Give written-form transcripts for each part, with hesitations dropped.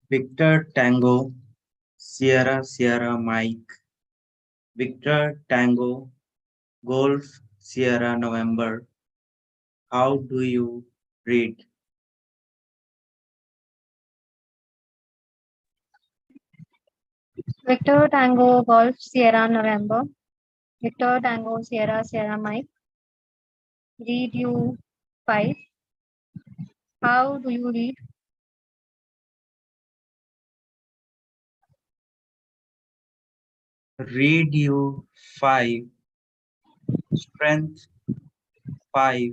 Victor Tango, Sierra Sierra Mike, Victor Tango, Golf Sierra November. How do you read? Victor Tango Golf Sierra November. Victor Tango Sierra Sierra Mike. Read you 5. How do you read? Read you 5, strength 5.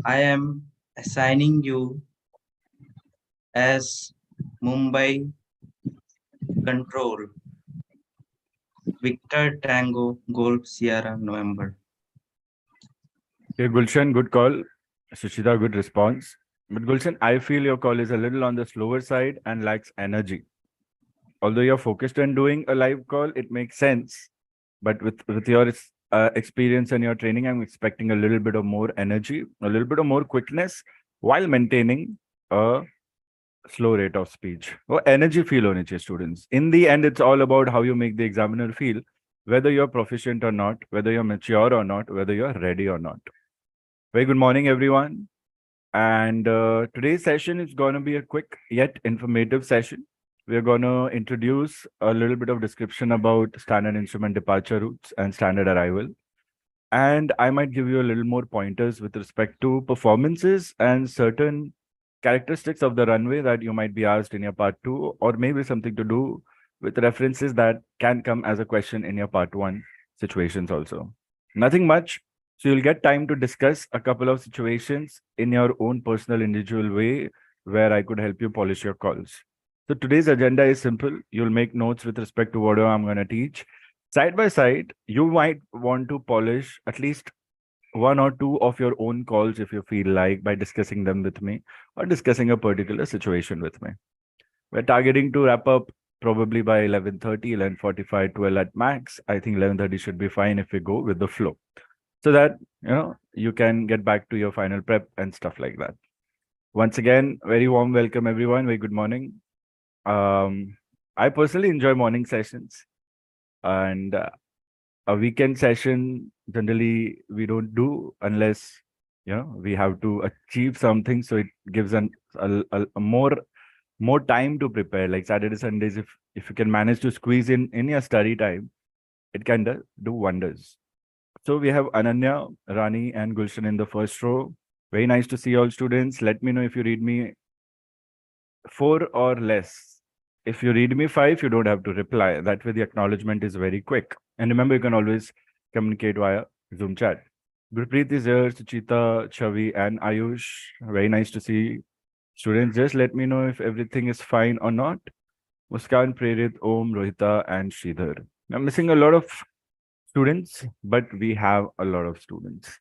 I am assigning you as Mumbai Control. Victor Tango Golf Sierra November. Okay, Gulshan, good call. Sushita, good response. But Gulshan, I feel your call is a little on the slower side and lacks energy. Although you're focused on doing a live call, it makes sense. But with your experience and your training, I'm expecting a little bit of more energy, a little bit of more quickness while maintaining a slow rate of speech. Or energy feel hone chahiye, students. In the end, it's all about how you make the examiner feel, whether you're proficient or not, whether you're mature or not, whether you're ready or not. Very good morning, everyone. And today's session is going to be a quick yet informative session. We're going to introduce a little bit of description about standard instrument departure routes and standard arrival. And I might give you a little more pointers with respect to performances and certain characteristics of the runway that you might be asked in your part 2, or maybe something to do with references that can come as a question in your part 1 situations also. Nothing much. So you'll get time to discuss a couple of situations in your own personal individual way where I could help you polish your calls. So today's agenda is simple. You'll make notes with respect to whatever I'm going to teach. Side by side, you might want to polish at least 1 or 2 of your own calls if you feel like by discussing them with me or discussing a particular situation with me. We're targeting to wrap up probably by 11:30, 11:45, 12 at max. I think 11:30 should be fine if we go with the flow, so that you can get back to your final prep and stuff like that. Once again, very warm welcome, everyone. Very good morning. I personally enjoy morning sessions, and a weekend session generally we don't do unless we have to achieve something. So it gives a more time to prepare. Like Saturday, Sundays, if you can manage to squeeze in your study time, it can do wonders. So we have Ananya, Rani, and Gulshan in the first row. Very nice to see all students. Let me know if you read me 4 or less. If you read me 5, you don't have to reply. That way the acknowledgement is very quick. And remember, you can always communicate via Zoom chat. Gurpreet is here, Suchita, Chavi, and Ayush. Very nice to see students. Just let me know if everything is fine or not. Muskan, Prerit, Om, Rohita, and Sridhar. I'm missing a lot of students, but we have a lot of students.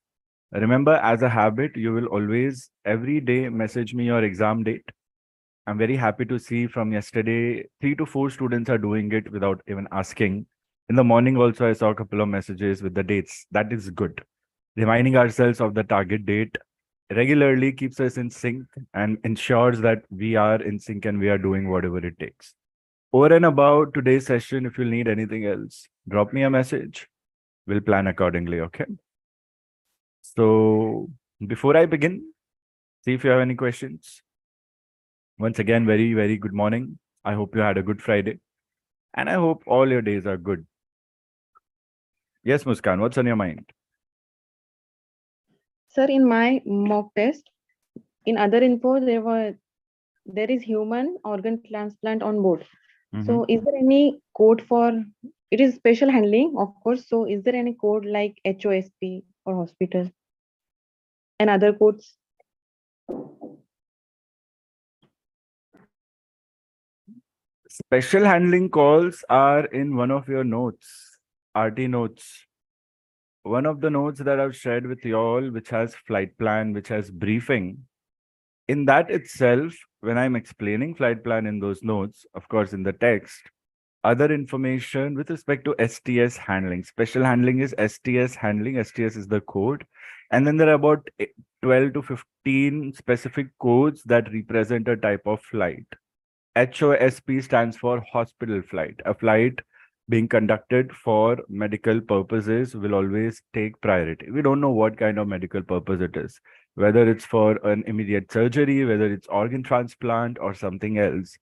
Remember, as a habit, you will always every day message me your exam date. I'm very happy to see from yesterday, 3 to 4 students are doing it without even asking. In the morning also, I saw a couple of messages with the dates. That is good. Reminding ourselves of the target date regularly keeps us in sync and ensures that we are in sync and we are doing whatever it takes. Over and about today's session, if you need anything else, drop me a message. We'll plan accordingly, okay? So before I begin, see if you have any questions. Once again, very, very good morning. I hope you had a good Friday. And I hope all your days are good. Yes, Muskan, what's on your mind? Sir, in my mock test, in other info, there is human organ transplant on board. So is there any code for it? Is special handling, of course. So is there any code like HOSP or hospital and other codes? Special handling calls are in one of your notes, RT notes. One of the notes that I've shared with you all, which has flight plan, which has briefing. In that itself, when I'm explaining flight plan in those notes, of course, in the text, other information with respect to STS handling. Special handling is STS handling. STS is the code. And then there are about 12 to 15 specific codes that represent a type of flight. HOSP stands for hospital flight. A flight being conducted for medical purposes will always take priority. We don't know what kind of medical purpose it is, whether it's for an immediate surgery, whether it's organ transplant or something else.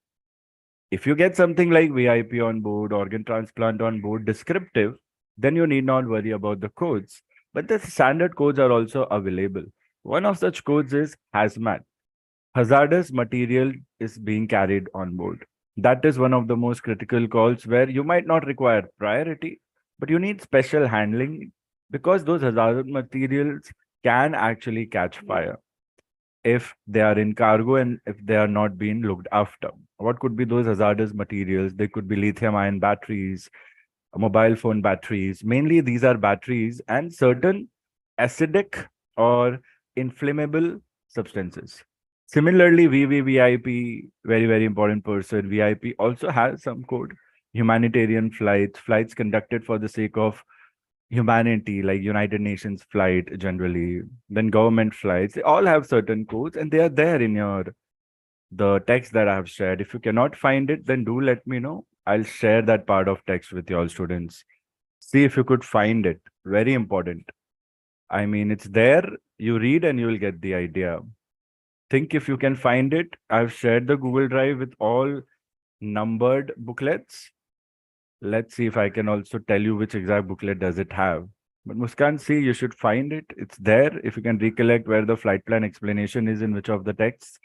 If you get something like VIP on board, organ transplant on board, descriptive, then you need not worry about the codes. But the standard codes are also available. One of such codes is hazmat. Hazardous material is being carried on board. That is one of the most critical calls where you might not require priority, but you need special handling because those hazardous materials can actually catch fire if they are in cargo and if they are not being looked after. What could be those hazardous materials? They could be lithium ion batteries, mobile phone batteries. Mainly, these are batteries and certain acidic or inflammable substances. Similarly, VVVIP, very, very important person, VIP also has some code. Humanitarian flights, flights conducted for the sake of humanity, like United Nations flight generally, then government flights, they all have certain codes and they are there in the text that I have shared. If you cannot find it, then do let me know. I'll share that part of text with your students. See if you could find it. Very important. I mean, it's there. You read and you will get the idea. Think if you can find it. I've shared the Google Drive with all numbered booklets. Let's see if I can also tell you which exact booklet does it have. But Muskan, see, you should find it. It's there. If you can recollect where the flight plan explanation is in which of the texts,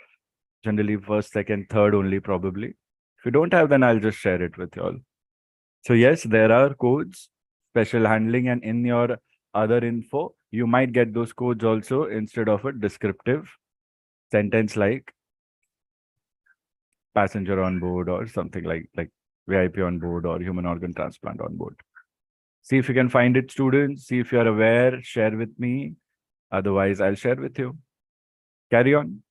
generally first, second, third only probably. If you don't have, then I'll just share it with you all. So yes, there are codes, special handling, and in your other info, you might get those codes also instead of a descriptive sentence like passenger on board or something like VIP on board or human organ transplant on board. See if you can find it, students. See if you are aware. Share with me. Otherwise, I'll share with you. Carry on.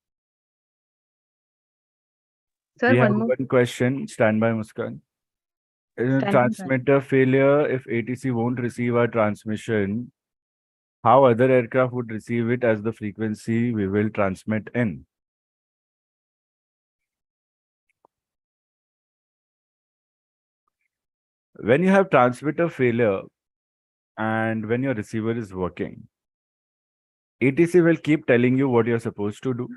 Sir, We have one more. one question. Stand by, Muskan. Standing by. Transmitter failure. If ATC won't receive our transmission, how other aircraft would receive it as the frequency we will transmit in? When you have transmitter failure and when your receiver is working, ATC will keep telling you what you're supposed to do,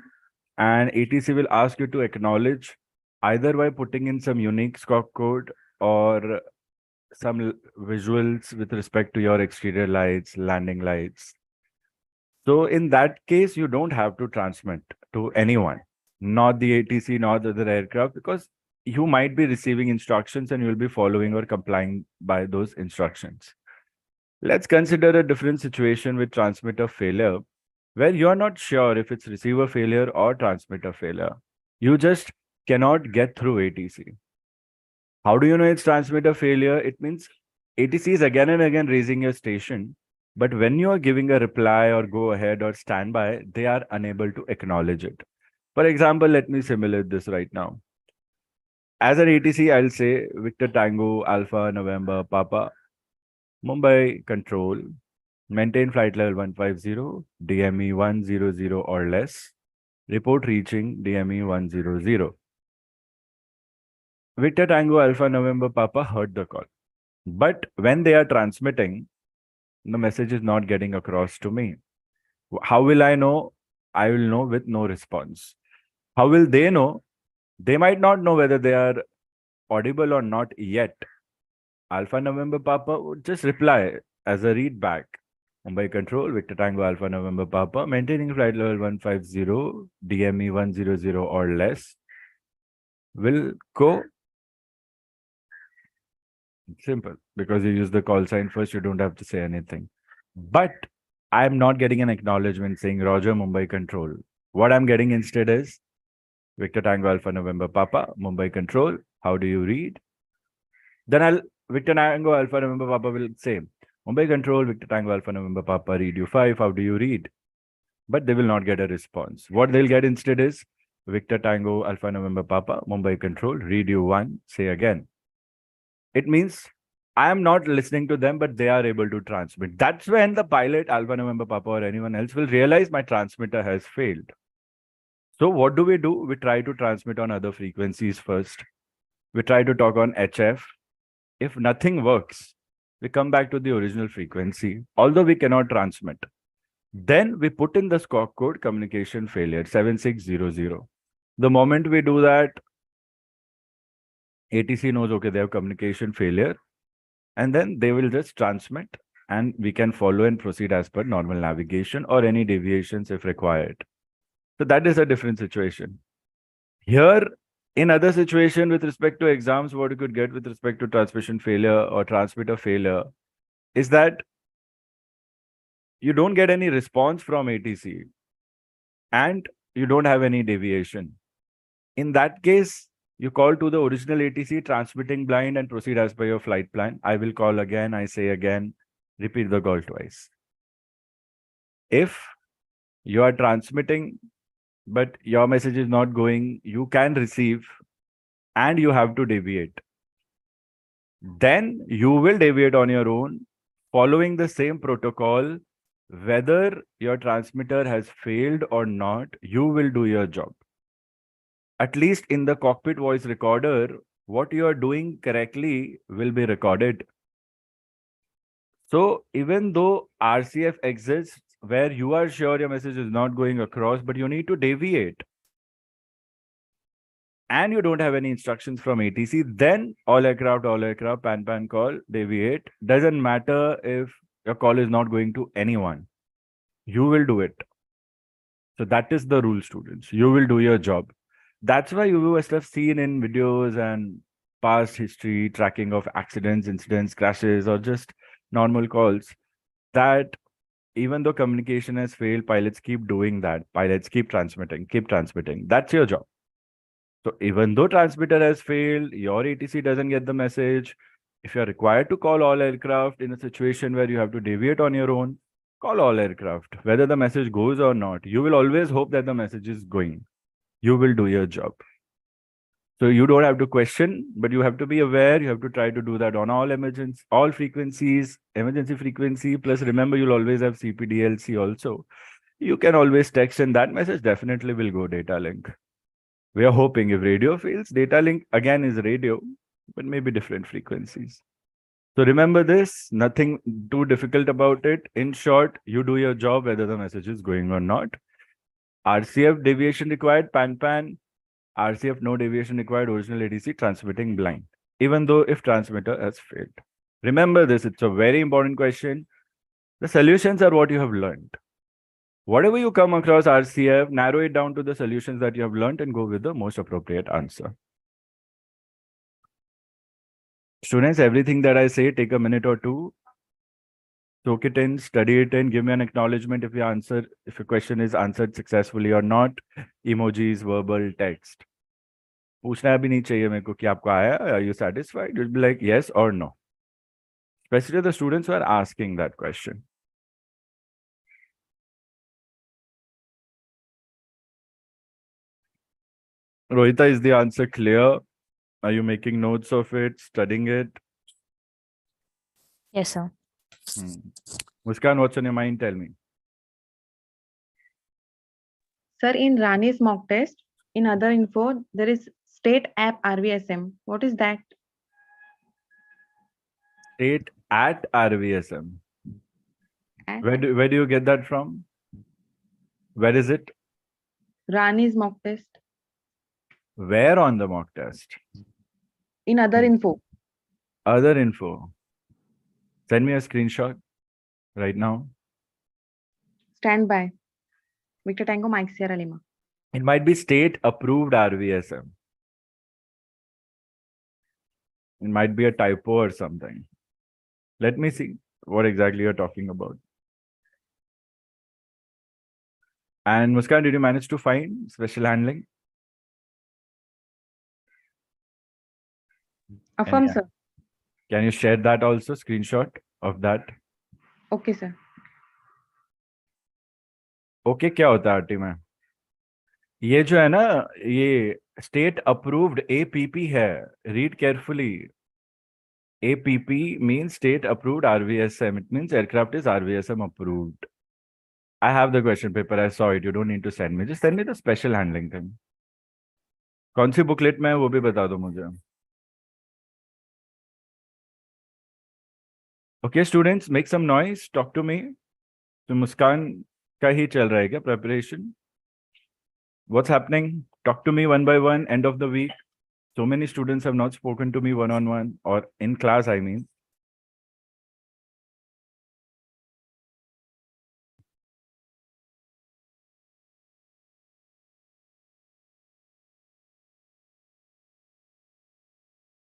and ATC will ask you to acknowledge either by putting in some unique scope code or some visuals with respect to your exterior lights, landing lights. So in that case, you don't have to transmit to anyone, not the ATC, not the other aircraft, because you might be receiving instructions and you'll be following or complying by those instructions. Let's consider a different situation with transmitter failure, where you're not sure if it's receiver failure or transmitter failure. You just cannot get through ATC. How do you know it's transmitter failure? It means ATC is again and again raising your station, but when you are giving a reply or go ahead or standby, they are unable to acknowledge it. For example, let me simulate this right now. As an ATC, I'll say Victor Tango, Alpha, November, Papa, Mumbai Control, maintain flight level 150, DME 100 or less, report reaching DME 100. Victor Tango, Alpha, November, Papa heard the call. But when they are transmitting, the message is not getting across to me. How will I know? I will know with no response. How will they know? They might not know whether they are audible or not yet. Alpha November Papa would just reply as a read back. Mumbai Control, Victor Tango Alpha November Papa, maintaining flight level 150, DME 100 or less, will go. Simple. Because you use the call sign first, you don't have to say anything. But I'm not getting an acknowledgement saying Roger Mumbai Control. What I'm getting instead is Victor Tango Alpha November Papa, Mumbai Control. How do you read? Then Victor Tango Alpha November Papa will say Mumbai Control, Victor Tango Alpha November Papa, read you 5. How do you read? But they will not get a response. What they'll get instead is Victor Tango Alpha November Papa, Mumbai Control, read you 1, say again. It means I am not listening to them, but they are able to transmit. That's when the pilot, Alpha November Papa or anyone else will realize my transmitter has failed. So what do? We try to transmit on other frequencies first. We try to talk on HF. If nothing works, we come back to the original frequency, although we cannot transmit. Then we put in the squawk code communication failure 7600. The moment we do that, ATC knows, okay, they have communication failure, and then they will just transmit and we can follow and proceed as per normal navigation or any deviations if required. So that is a different situation. Here, in other situation with respect to exams, what you could get with respect to transmission failure or transmitter failure is that you don't get any response from ATC and you don't have any deviation. In that case, you call to the original ATC transmitting blind and proceed as per your flight plan. I will call again, I say again, repeat the call twice. If you are transmitting, but your message is not going, you can receive and you have to deviate. Then you will deviate on your own, following the same protocol. Whether your transmitter has failed or not, you will do your job. At least in the cockpit voice recorder, what you are doing correctly will be recorded. So even though RCF exists where you are sure your message is not going across, but you need to deviate, and you don't have any instructions from ATC, then all aircraft, pan call, deviate. Doesn't matter if your call is not going to anyone. You will do it. So that is the rule, students. You will do your job. That's why you must have seen in videos and past history, tracking of accidents, incidents, crashes, or just normal calls, that even though communication has failed, pilots keep doing that. Pilots keep transmitting. That's your job. So even though transmitter has failed, your ATC doesn't get the message. If you're required to call all aircraft in a situation where you have to deviate on your own, call all aircraft. Whether the message goes or not, you will always hope that the message is going. You will do your job. So you don't have to question, but you have to be aware. You have to try to do that on all frequencies, emergency frequency. Plus, remember, you'll always have CPDLC also. You can always text, and that message definitely will go data link. We are hoping if radio fails, data link again is radio, but maybe different frequencies. So remember this, nothing too difficult about it. In short, you do your job whether the message is going or not. RCF deviation required, pan. RCF no deviation required, original ADC transmitting blind, even though if transmitter has failed. Remember this, it's a very important question. The solutions are what you have learned. Whatever you come across RCF, narrow it down to the solutions that you have learned and go with the most appropriate answer. Students, everything that I say, take a minute or two, soak it in, study it in, give me an acknowledgement if your question is answered successfully or not. Emojis, verbal, text. पूछना भी नहीं चाहिए मेरे को कि आपको आया, are you satisfied? You'll be like yes or no. Especially the students who are asking that question. Rohita, is the answer clear? Are you making notes of it, studying it? Yes, sir. Muskan, what's on your mind? Tell me. Sir, in Rani's mock test, in other info, there is state app RVSM. What is that? State at RVSM. At Where do you get that from? Where is it? Rani's mock test. Where on the mock test? In other info. Other info. Send me a screenshot right now. Stand by. Victor Tango Mike Sierra Lima. It might be state approved RVSM. It might be a typo or something. Let me see what exactly you're talking about. And Muskan, did you manage to find special handling? Affirm, sir. Can you share that also, screenshot of that? Okay, sir. Okay क्या होता है RT में? ये जो है ना, ये state approved APP है. Read carefully. APP means state approved RVSM. It means aircraft is RVSM approved. I have the question paper. I saw it. You don't need to send me. Just send me the special handling thing. कौन सी booklet में है वो भी बता दो मुझे. Okay, students, make some noise. Talk to me. तो मुस्कान का ही चल रहा है क्या preparation? What's happening? Talk to me one by one. End of the week. So many students have not spoken to me one-on-one or in class, I mean.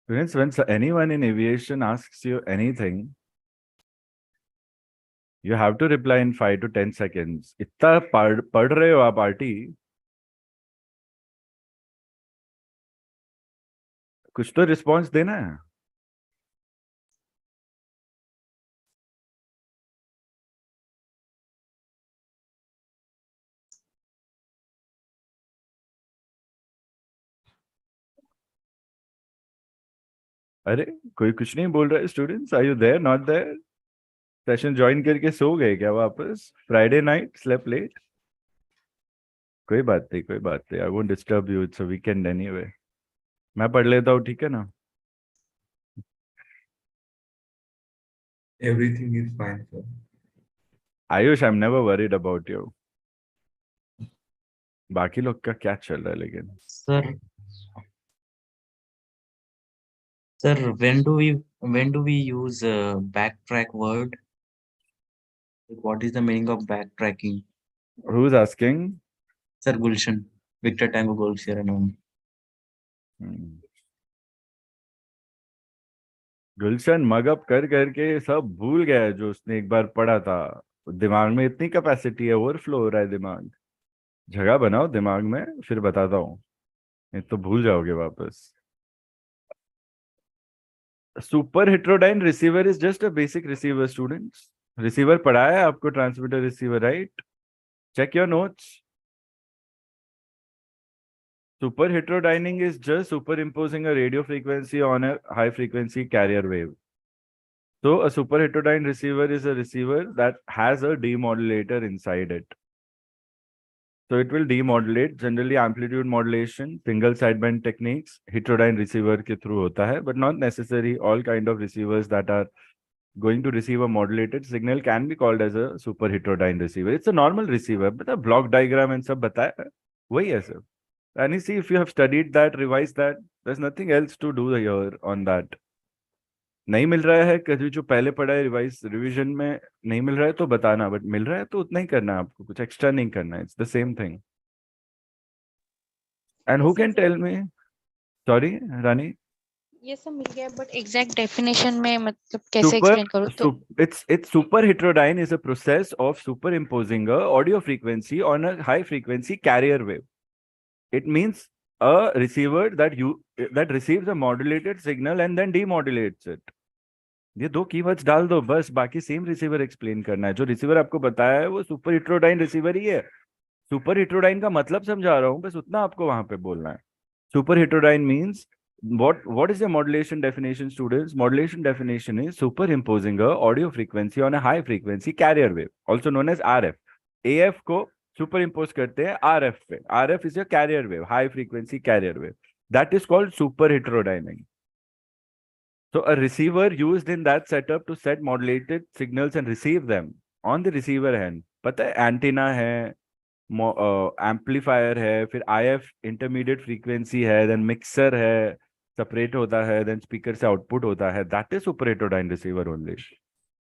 Students, when anyone in aviation asks you anything, you have to reply in 5 to 10 seconds. इतना पढ़ रहे हो आप RT, कुछ तो response देना है. अरे कोई कुछ नहीं बोल रहा है. Students, are you there, not there? Session join करके सो गए क्या वापस? Friday night slept late? कोई बात नहीं, कोई बात नहीं. I won't disturb you. It's a weekend anyway. मैं पढ़ लेता हूँ, ठीक है ना? Everything is fine, sir. Ayush, I am never worried about you. बाकी लोग का क्या चल रहा है लेकिन? Sir, when do we use backtrack word? What is the meaning of backtracking? Who's asking? Sir, Gulshan, Victor Tango Golf Sierra November. Gulshan mug up कर करके सब भूल गया है जो उसने एक बार पढ़ा था. दिमाग में इतनी कैपेसिटी है, ओवरफ्लो हो रहा है दिमाग. जगह बनाओ दिमाग में, फिर बताता हूँ. नहीं तो भूल जाओगे वापस. Super heterodyne receiver is just a basic receiver. Students, receiver पढ़ाया है आपको, transmitter receiver, right? Check your notes. Super heterodyning is just superimposing a radio frequency on a high frequency carrier wave. So a super heterodyne receiver is a receiver that has a demodulator inside it. So it will demodulate, generally amplitude modulation, single sideband techniques, heterodyne receiver ke through hota hai, but not necessary. All kind of receivers that are going to receive a modulated signal can be called as a super heterodyne receiver. It's a normal receiver, but the block diagram and sab bataya, wahi hai sir. And you see, if you have studied that, revised that, there's nothing else to do here on that. नहीं मिल रहा है कभी जो पहले पढ़ा है revision में नहीं मिल रहा है तो बताना, बट मिल रहा है तो उतना ही करना है आपको, कुछ एक्स्ट्रा नहीं करना है. It's the same thing. And who can tell me? Sorry Rani. ये सब मिल गया, बट एग्जैक्ट डेफिनेशन में मतलब कैसे एक्सप्लेन करूं? तो it's super heterodyne is a process of superimposing a audio frequency on a high frequency carrier wave. It means a receiver that receives a modulated signal and then demodulates it. ये दो keywords डाल दो बस, बाकी same receiver explain करना है. जो receiver आपको बताया है वो सुपर हेट्रोडाइन रिसीवर ही है. सुपर हेट्रोडाइन का मतलब समझा रहा हूँ, बस उतना आपको वहां पे बोलना है. Super heterodyne means what is the modulation definition, students? Modulation definition is superimposing a audio frequency on a high frequency carrier wave, also known as RF. AF को superimpose करते हैं RF पे. RF is a carrier wave, high frequency carrier wave. That is called super heterodyning. So a receiver used in that setup to set modulated signals and receive them on the receiver end. पता है antenna है, amplifier है, फिर IF intermediate frequency है, then mixer है, separate होता है, then speaker से आउटपुट होता है. That is super heterodyne receiver only.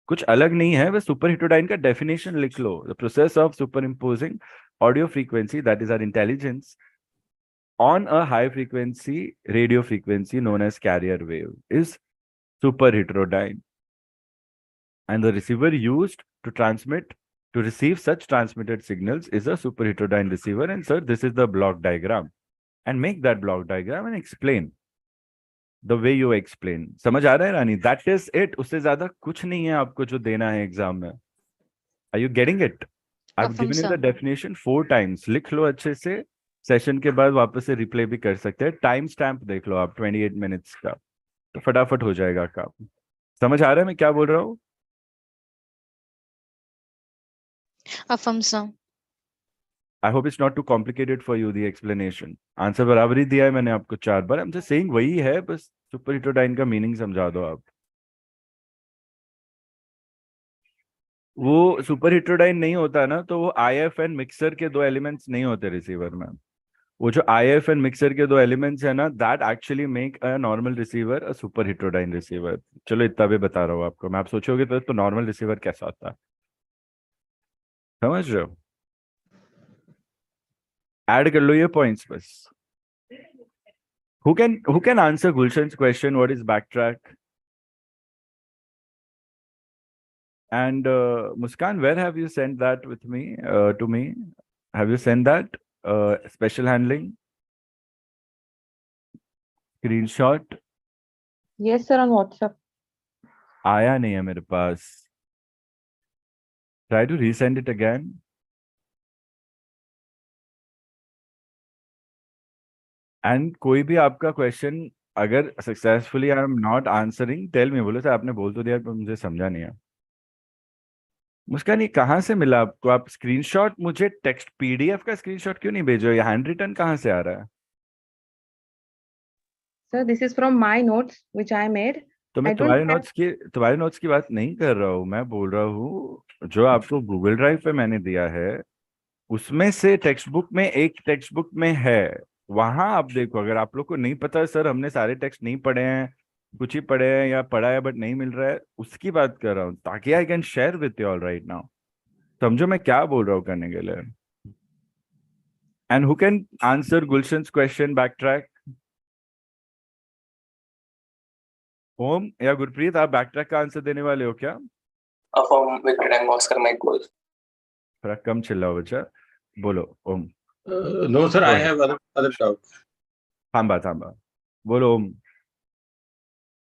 कुछ अलग नहीं है. बस सुपर हेटेरोडाइन का डेफिनेशन लिख लो. The process of superimposing audio frequency, that is our intelligence, on a high frequency radio frequency known as carrier wave is super heterodyne. And the receiver used to receive such transmitted signals is a super heterodyne receiver. And sir, this is the block diagram. And make that block diagram and explain the way you explain. समझ आ रहा है रानी? That is it. उससे ज्यादा कुछ नहीं है आपको जो देना है एग्जाम में. Are you getting it? I've given you the definition 4 times. लिख लो अच्छे से. सेशन के बाद वापस से रिप्ले भी कर सकते हैं. टाइम स्टैम्प देख लो आप 28 मिनट्स का, तो फटाफट हो जाएगा काम. समझ आ रहा है मैं क्या बोल रहा हूँ? affirm, sir. I hope it's not too complicated for you, the explanation. Answer बराबर ही दिया है मैंने आपको 4 बार. I'm just saying वही है, बस सुपर हिटोडाइन का मीनिंग समझा दो आप. वो सुपर हिटोडाइन नहीं होता ना, तो वो IF एंड मिक्सर के 2 एलिमेंट्स नहीं होते रिसीवर में. वो जो IF एंड मिक्सर के 2 एलिमेंट्स है ना, that actually make a normal receiver a superheterodyne receiver. चलो इतना भी बता रहा हूँ आपको मैं. आप सोचोगे तो नॉर्मल रिसीवर कैसा होता है, समझ रहे हो? ऐड कर लो ये पॉइंट्स बस. who can answer Gulshan's question, what is backtrack? And Muskan, where have you sent that with me, to me? Have you sent that special handling screenshot? Yes, sir, on WhatsApp. आया नहीं है मेरे पास. Try to resend it again. And कोई भी आपका question अगर successfully I am not answering, tell me. बोलो sir आपने बोल तो दिया पर मुझे समझा नहीं है. मुस्कान ये कहाँ से मिला आपको? आप स्क्रीनशॉट मुझे टेक्स्ट PDF का स्क्रीनशॉट क्यों नहीं भेजो? ये हैंड रिटन कहाँ से आ रहा है? Sir, this is from my notes which I made. तो मैं I don't have. तुम्हारे नोट्स की बात नहीं कर रहा हूँ. मैं बोल रहा हूँ जो आपको गूगल ड्राइव पे मैंने दिया है उसमें से टेक्स्ट बुक में, एक टेक्स्ट बुक में है, वहां आप देखो. अगर आप लोग को नहीं पता सर हमने सारे टेक्स्ट नहीं पढ़े हैं, कुछ ही पढ़े हैं या पढ़ा है बट नहीं मिल रहा है, उसकी बात कर रहा हूँ, ताकि I can share with you all right now. समझो मैं क्या बोल रहा हूँ करने के लिए. And who can answer Gulshan's question backtrack? Om या गुरप्रीत, आप बैकट्रैक का आंसर देने वाले हो क्या? Affirm Victor Tango Oscar Mike Goal. थोड़ा कम चिल्लाओ बच्चा. बोलो ओम. No, sir, I have other doubts. थांबा बोलो ओम.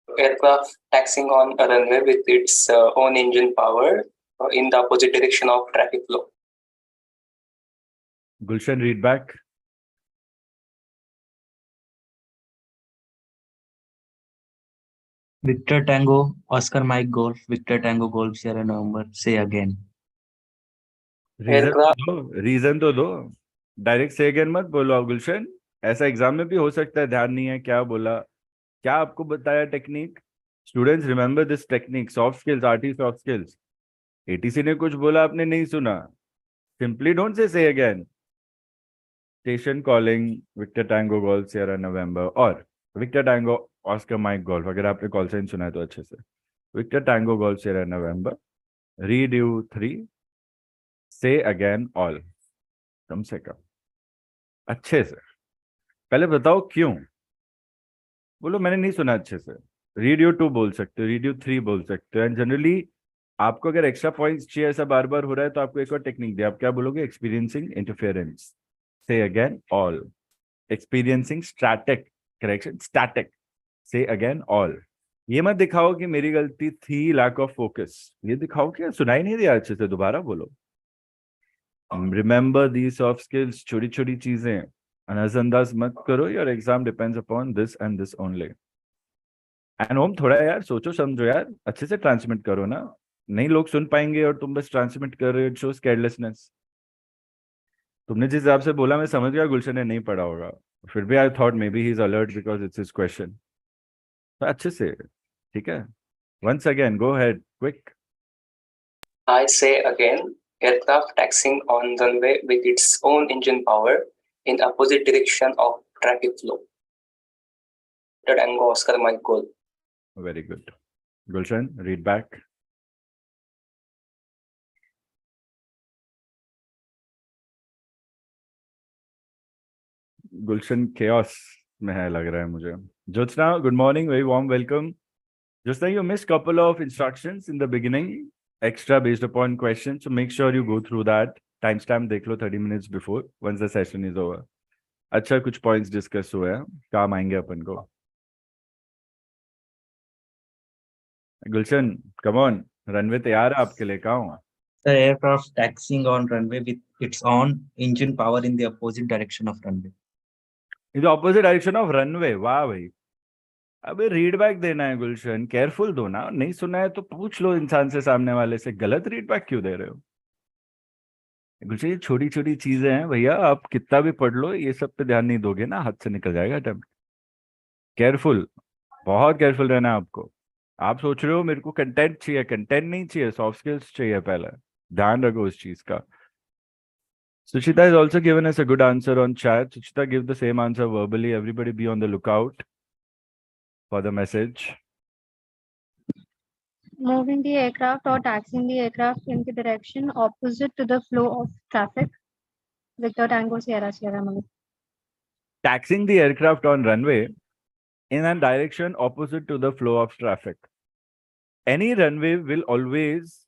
Aircraft taxiing on a runway with its own engine power in the opposite direction of traffic flow. Gulshan, read back. Victor Tango, Oscar Mike Golf, Victor Tango Golf Sierra November. Say again. Reason तो दो. Direct से again मत बोलो गुलशन. ऐसा exam में भी हो सकता है, ध्यान नहीं है क्या बोला. क्या आपको बताया technique? Students remember this technique. Soft skills, RT soft skills. ATC ने कुछ बोला आपने नहीं सुना, simply don't say again. Station calling Victor Tango Golf Sierra November और Victor Tango Oscar Mike Golf. अगर आपने कॉल साइन सुना है तो अच्छे से. Victor Tango Golf Sierra November. Read you 3. Say again all. कम से कम अच्छे से. पहले बताओ क्यों. बोलो मैंने नहीं सुना अच्छे से. रीड यू 2 बोल सकते हो, रीड यू 3 बोल सकते हो. एंड जनरली आपको अगर एक्स्ट्रा पॉइंट्स चाहिए, ऐसा बार बार हो रहा है, तो आपको एक और टेक्निक दिया. आप क्या बोलोगे? Experiencing interference. Say again all. Experiencing static correction. Static. Say again all. ये मत दिखाओ कि मेरी गलती थी, लैक ऑफ फोकस. ये दिखाओ कि सुनाई नहीं दिया अच्छे से, दोबारा बोलो. रिमेंबर दी सॉफ्ट स्किल्स, छोटी छोटी चीजें नजरअंदाज मत करो. Your exam depends upon this and this only. And Om थोड़ा यार सोचो समझो यार, अच्छे से ट्रांसमिट करो ना. नहीं लोग सुन पाएंगे और तुम बस ट्रांसमिट कर रहे हो. It shows carelessness. तुमने जिस हिसाब से बोला मैं समझ गया गुलशन ने नहीं पढ़ा होगा, फिर भी I thought may be he is alert because it's his question. तो अच्छे से, ठीक है. Once again go ahead quick. I say again, aircraft taxiing on runway with its own engine power in opposite direction of traffic flow. Victor Tango Oscar Mike Goal. Very good. Gulshan, read back. Gulshan chaos में है लग रहा है मुझे. Jyotsna, good morning, very warm welcome. Just like you missed couple of instructions in the beginning, extra based upon questions, so make sure you go through that. Timestamp देख लो 30 minutes before, once the session is over. अच्छा कुछ points discuss हुए हैं, काम आएंगे अपन को. गुलशन, come on, runway तैयार है आपके लिए. कहाँ हूँ? The aircraft taxiing on runway with its own engine power in the opposite direction of runway. In the opposite direction of runway. वाह भाई. अबे रीड बैक देना है गुलशन, केयरफुल दो ना. नहीं सुना है तो पूछ लो इंसान से, सामने वाले से. गलत रीड बैक क्यों दे रहे हो? गुलशन ये छोटी छोटी चीजें हैं भैया, आप कितना भी पढ़ लो ये सब पे ध्यान नहीं दोगे ना, हाथ से निकल जाएगा अटेम्प्ट। केयरफुल, बहुत केयरफुल रहना है आपको। आप सोच रहे हो मेरे को कंटेंट चाहिए, कंटेंट नहीं चाहिए, सॉफ्ट स्किल्स चाहिए पहले। ध्यान रखो उस चीज का। Suchita has also given us a good answer on chat. Suchita, give the same answer verbally. Everybody be on the lookout for the message. Moving the aircraft or taxiing the aircraft in the direction opposite to the flow of traffic. Victor Tango Sierra Sierra Mike. Taxiing the aircraft on runway in a direction opposite to the flow of traffic. Any runway will always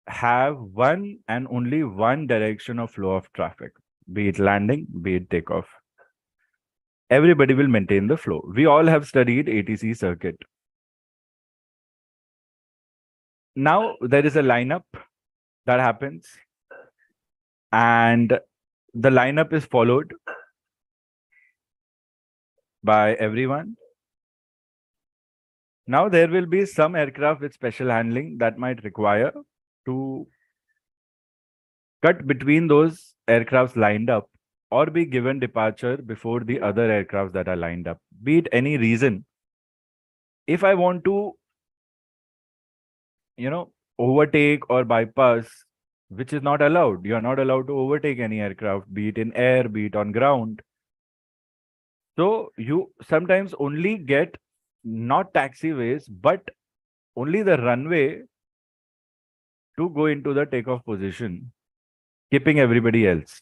have one and only one direction of flow of traffic, be it landing, be it takeoff. Everybody will maintain the flow. We all have studied ATC circuit. Now there is a lineup that happens, and the lineup is followed by everyone. Now there will be some aircraft with special handling that might require to cut between those aircrafts lined up or be given departure before the other aircrafts that are lined up, be it any reason. If I want to, overtake or bypass, which is not allowed, you are not allowed to overtake any aircraft, be it in air, be it on ground. So you sometimes only get not taxiways, but only the runway to go into the takeoff position, keeping everybody else.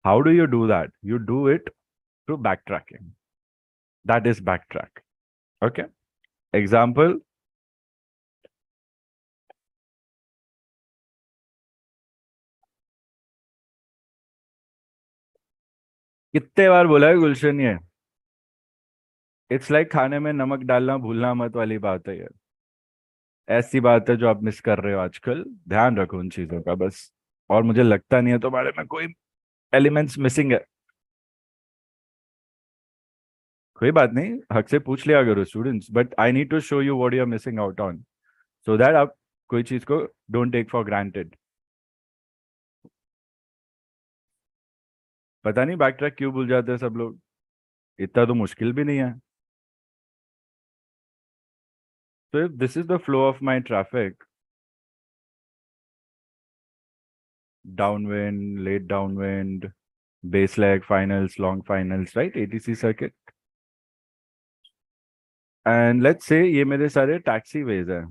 How do you do that? You do it through backtracking. That is backtrack. Okay. Example. कितने बार बोला है गुलशन ये? It's like खाने में नमक डालना भूलना मत वाली बात है ये। ऐसी बात है जो आप मिस कर रहे हो आजकल। ध्यान रखो उन चीजों का बस। और मुझे लगता नहीं है तुम्हारे में कोई एलिमेंट्स मिसिंग है। कोई बात नहीं, हक से पूछ लिया करो students, but I need to show you what you are missing out on, so that आप कोई चीज को डोंट टेक फॉर ग्रांटेड। पता नहीं बैक ट्रैक क्यों भूल जाते हैं सब लोग, इतना तो मुश्किल भी नहीं है। So if this is the flow of my traffic, downwind, late downwind, base leg, finals, long finals, right? ATC circuit. And let's say ये मेरे सारे taxiways हैं.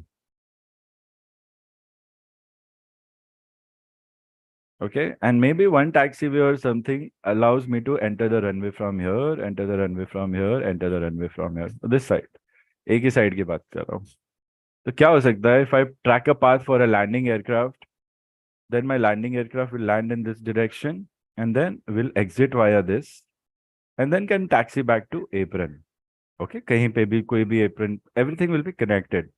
Okay, and maybe one taxiway or something allows me to enter the runway from here, enter the runway from here, enter the runway from here. This side. एक ही side की बात कर रहा हूँ। तो क्या हो सकता है? If I track a path for a landing aircraft, then my landing aircraft will land in this direction and then will exit via this and then can taxi back to apron. Okay, kahin pe bhi koi bhi apron, everything will be connected.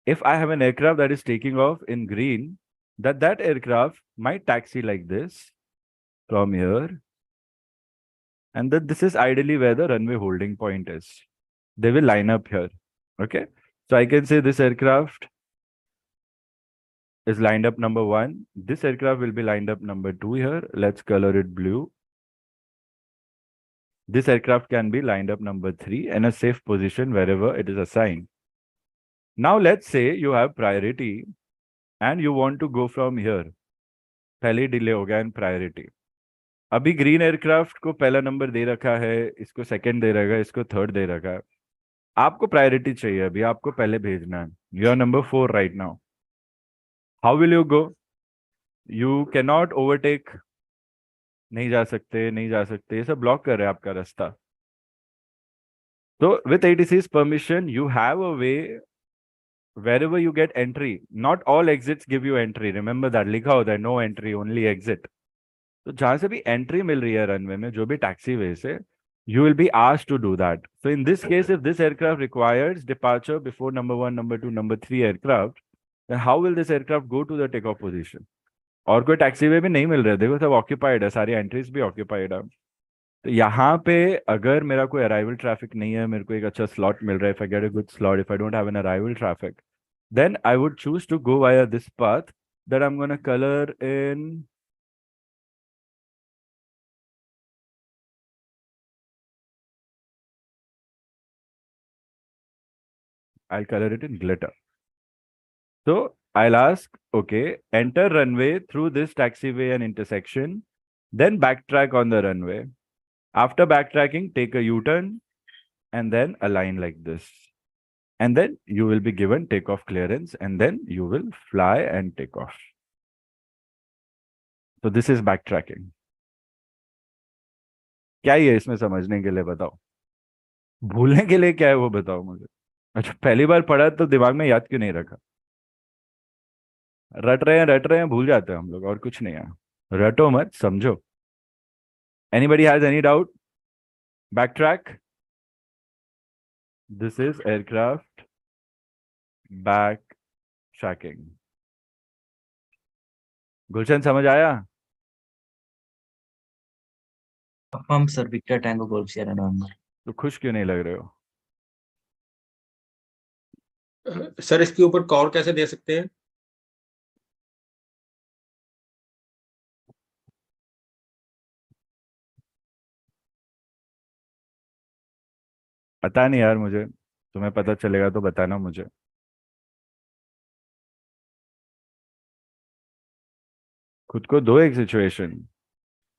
If I have an aircraft that is taking off in green, that aircraft might taxi like this from here, and then this is ideally where the runway holding point is. They will line up here. Okay, so I can say this aircraft is lined up number 1. This aircraft will be lined up number 2 here. Let's color it blue. This aircraft can be lined up number 3 in a safe position wherever it is assigned. Now let's say you have priority and you want to go from here. पहले delay हो गया इन priority. अभी green aircraft को पहला number दे रखा है, इसको second दे रखा है, इसको थर्ड दे रखा है। आपको प्रायोरिटी चाहिए, अभी आपको पहले भेजना है। You are number 4 right now. How will you go? You can not overtake, नहीं जा सकते, नहीं जा सकते, ये सब ब्लॉक कर रहे हैं आपका रास्ता। तो with ATC's permission, you have a way wherever you get entry. Not all exits give you entry. Remember that, लिखा होता है no entry, only exit. तो जहां से भी एंट्री मिल रही है रनवे में, जो भी टैक्सी वे से, you will be asked to do that. So in this case, if this aircraft requires departure before number 1, number 2, number 3 aircraft, then how will this aircraft go to the takeoff position? और कोई taxi वे भी नहीं मिल रहा है, देखो सब occupied है, सारी एंट्रीज भी ऑक्यूपाइड है। तो यहाँ पे अगर मेरा कोई अराइवल ट्रैफिक नहीं है, मेरे को एक अच्छा स्लॉट मिल रहा है, if I get a good slot, if I don't have an arrival traffic, then I would choose to go via this path that I'm going to color in I'll color it in glitter. So I'll ask, okay, enter runway through this taxiway and intersection, then backtrack on the runway. After backtracking, take a U-turn and then align like this. And then you will be given takeoff clearance and then you will fly and take off. So this is backtracking. क्या ही है इसमें समझने के लिए बताओ? भूलने के लिए क्या है वो बताओ मुझे. अच्छा पहली बार पढ़ा तो दिमाग में याद क्यों नहीं रखा? रट रहे हैं भूल जाते हैं हम लोग और कुछ नहीं है. रटो मत समझो. Anybody has any doubt? Backtrack. This is aircraft backtracking. गुलशन समझ आया? हम sir Victor Tango Golf Sierra November. तो खुश क्यों नहीं लग रहे हो? सर इसके ऊपर कॉल कैसे दे सकते हैं? पता नहीं यार मुझे. तुम्हें पता चलेगा तो बताना मुझे. खुद को दो एक सिचुएशन.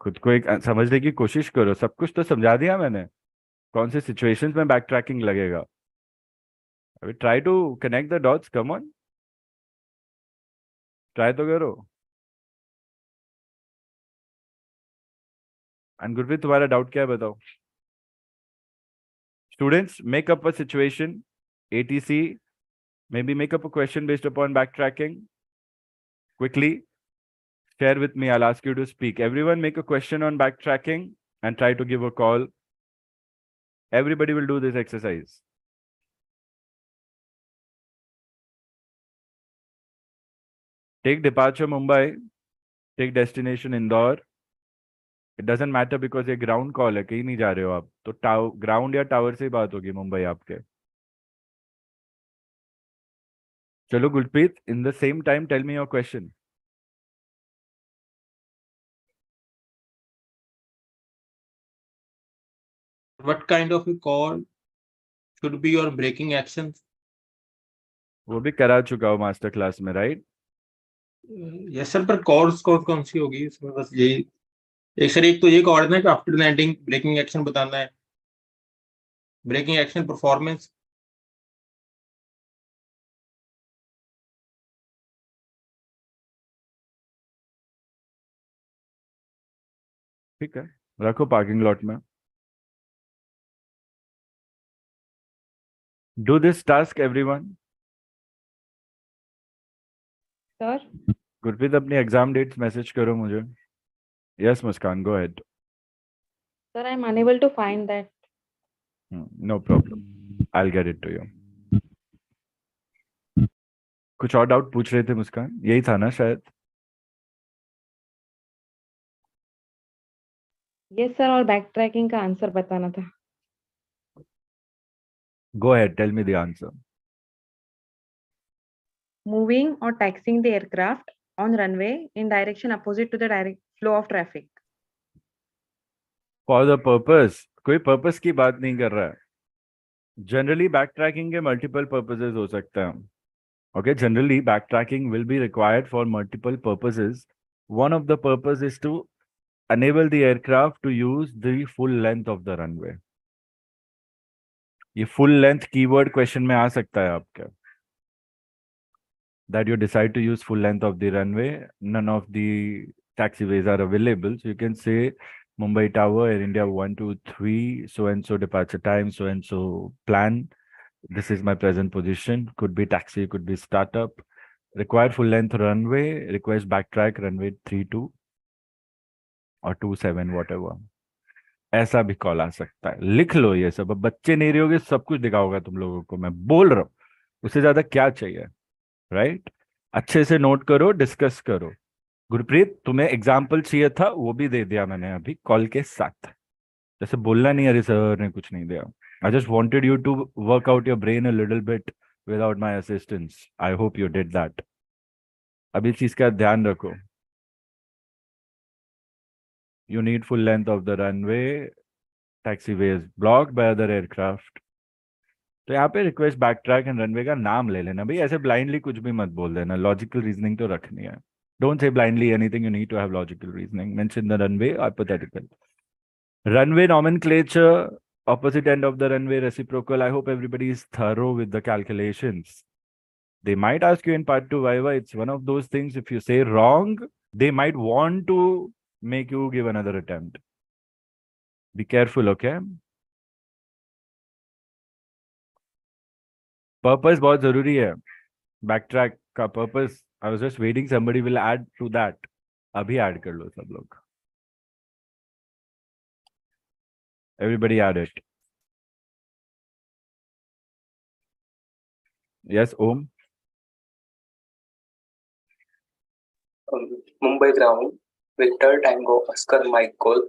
खुद को एक समझने की कोशिश करो. सब कुछ तो समझा दिया मैंने. कौन से सिचुएशंस में बैक ट्रैकिंग लगेगा? अभी try to connect the dots. Come on, try तो करो. एंड गुरप्रीत तुम्हारा डाउट क्या है बताओ. Students, make up a situation, ATC, maybe make up a question based upon backtracking. Quickly, share with me. I'll ask you to speak. Everyone make a question on backtracking and try to give a call. Everybody will do this exercise. Take departure Mumbai, take destination Indore. It doesn't matter because ये ground call है, कहीं नहीं जा रहे हो आप. तो ground या tower से ही बात होगी मुंबई आपके. चलो Gurpreet, in the same time tell me your question. What kind of a call should be your braking action? वो भी करा चुका हूँ मास्टर क्लास में, राइट? यस सर, पर कॉल्स कौन सी होगी इसमें? बस यही एक सर, एक तो ये कॉल है ना कि आफ्टर लैंडिंग ब्रेकिंग एक्शन बताना है, ब्रेकिंग एक्शन परफॉर्मेंस. ठीक है, रखो पार्किंग लॉट में. Do this task everyone. Sir, Gurpreet अपनी एग्जाम डेट्स मैसेज करो मुझे. Yes Muskan, go ahead. sir, I'm unable to find that. No problem, I'll get it to you. कुछ और डाउट पूछ रहे थे मुस्कान, यही था ना शायद? Yes, sir, और backtracking का आंसर बताना था. Go ahead, tell me the answer. Moving or taxiing the aircraft on runway in direction opposite to the direct flow of traffic. For the purpose, कोई purpose की बात नहीं कर रहा है. Generally backtracking के multiple purposes हो सकते हैं. Okay, generally backtracking will be required for multiple purposes. One of the purpose is to enable the aircraft to use the full length of the runway. ये full length keyword question में आ सकता है आपका. That you decide to use full length of the runway. None of the taxiways are available. So you can say Mumbai Tower, Air India 123, so and so departure time, so and so plan. This is my present position. Could be taxi, could be startup. Require full length runway, request backtrack runway 32 or 27, whatever. ऐसा भी call आ सकता है. लिख लो ये सब. अब बच्चे नहीं रहोगे, सब कुछ दिखाओगा तुम लोगों को. मैं बोल रहा हूँ, उससे ज्यादा क्या चाहिए, राइट? अच्छे से नोट करो, डिस्कस करो. गुरप्रीत, तुम्हें एग्जाम्पल चाहिए था, वो भी दे दिया मैंने अभी कॉल के साथ. जैसे बोलना नहीं, अरे सर ने कुछ नहीं दिया. I just wanted you to work out your brain a little bit without my assistance. I hope you did that. अब इस चीज का ध्यान रखो. You need full length of the runway. Taxiway is blocked by other aircraft. तो यहाँ पे request back track and runway का नाम ले लेना भाई. ऐसे ब्लाइंडली कुछ भी मत बोल देना. लॉजिकल रीजनिंग तो रखनी है. Don't say blindly anything. You need to have logical reasoning. Mention the runway hypothetical. Runway nomenclature, opposite end of the runway, reciprocal. I hope everybody is thorough with the calculations. They might ask you in part 2, Viva. It's one of those things, if you say wrong, they might want to make you give another attempt. Be careful, okay? Purpose बहुत जरूरी है. Backtrack का purpose. I was just waiting. Somebody will add to that. अभी add कर लो सब लोग. Everybody add it. Yes, Om. Mumbai ground, Victor Tango Oscar Mike Golf,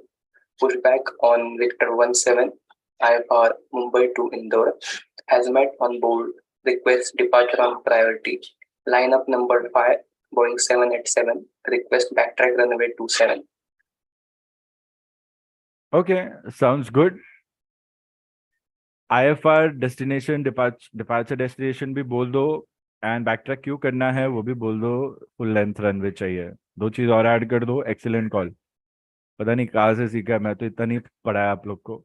pushback on Victor 17, IFR Mumbai to Indore, has met on board, request departure on priority, lineup number 5, Boeing 787, request backtrack runway 27. Okay, sounds good. IFR destination departure destination भी बोल दो and बैकट्रैक क्यों करना है वो भी बोल दो. फुल लेंथ रनवे चाहिए. 2 चीज और ऐड कर दो. Excellent call. पता नहीं कहाँ से सीखा है. मैं तो इतना नहीं पढ़ा है आप लोग को.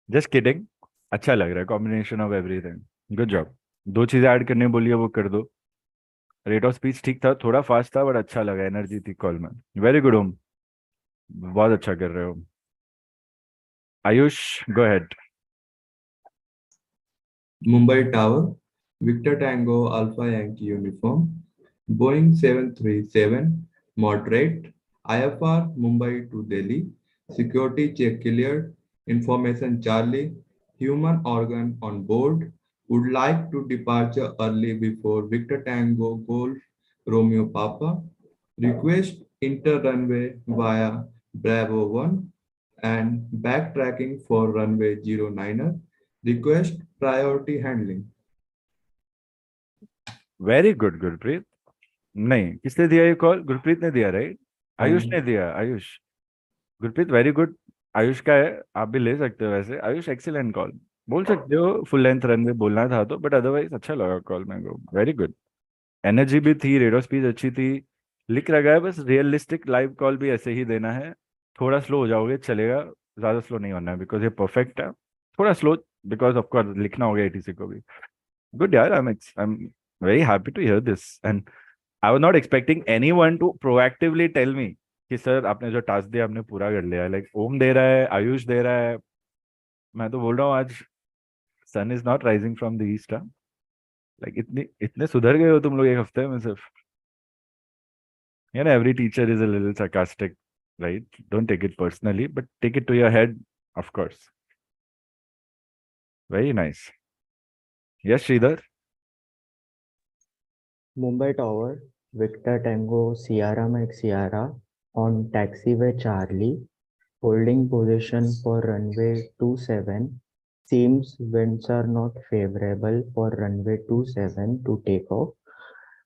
Just kidding. अच्छा लग रहा है. Combination of everything. Good job. 2 चीजें ऐड करने बोलिए वो कर दो. रेट ऑफ स्पीच ठीक था. थोड़ा फास्ट था बट अच्छा लगा. एनर्जी थी कॉल में. वेरी गुड ओम. बहुत अच्छा कर रहे हो. आयुष गो ahead. Mumbai Tower, Victor Tango Alpha Yankee Uniform, Boeing 737, moderate, IFR Mumbai to Delhi, security check cleared, information Charlie, human organ on board, would like to departure early before Victor Tango Golf Romeo Papa, request inter runway via Bravo 1 and backtracking for runway 09er, request priority handling. Very good Gurpreet. नहीं किसने दिया ये call? Gurpreet ने दिया right. Ayush ने दिया. Ayush. Gurpreet very good. Ayush का है. आप भी ले सकते हो वैसे. Ayush excellent call. बोल सकते हो फुल लेंथ रनवे बोलना था तो. बट अदरवाइज अच्छा लगा कॉल मेरे को. Very good. एनर्जी भी थी. रेडियो स्पीच अच्छी थी. लिख रखा है. बस रियलिस्टिक लाइव कॉल भी ऐसे ही देना है. थोड़ा स्लो हो जाओगे चलेगा. ज्यादा स्लो नहीं होना है बिकॉज ये परफेक्ट है. थोड़ा स्लो बिकॉज ऑफकोर्स लिखना होगा एटीसी को भी. गुड यार. I am very happy to hear this and I was not expecting anyone to proactively tell me कि सर आपने जो टास्क दिया आपने पूरा कर लिया. लाइक ओम दे रहा है. आयुष दे रहा है. मैं तो बोल रहा हूँ आज sun is not rising from the east. Like इतने सुधर गए हो तुम लोग एक हफ्ते में सिर्फ. Every teacher is a little sarcastic, right? Don't take it personally but take it to your head, of course. Very nice. Yes, Sridhar. Mumbai Tower, Victor Tango Sierra Mike Sierra on taxiway Charlie, holding position for runway 27. Seems winds are not favorable for runway 27 to take off.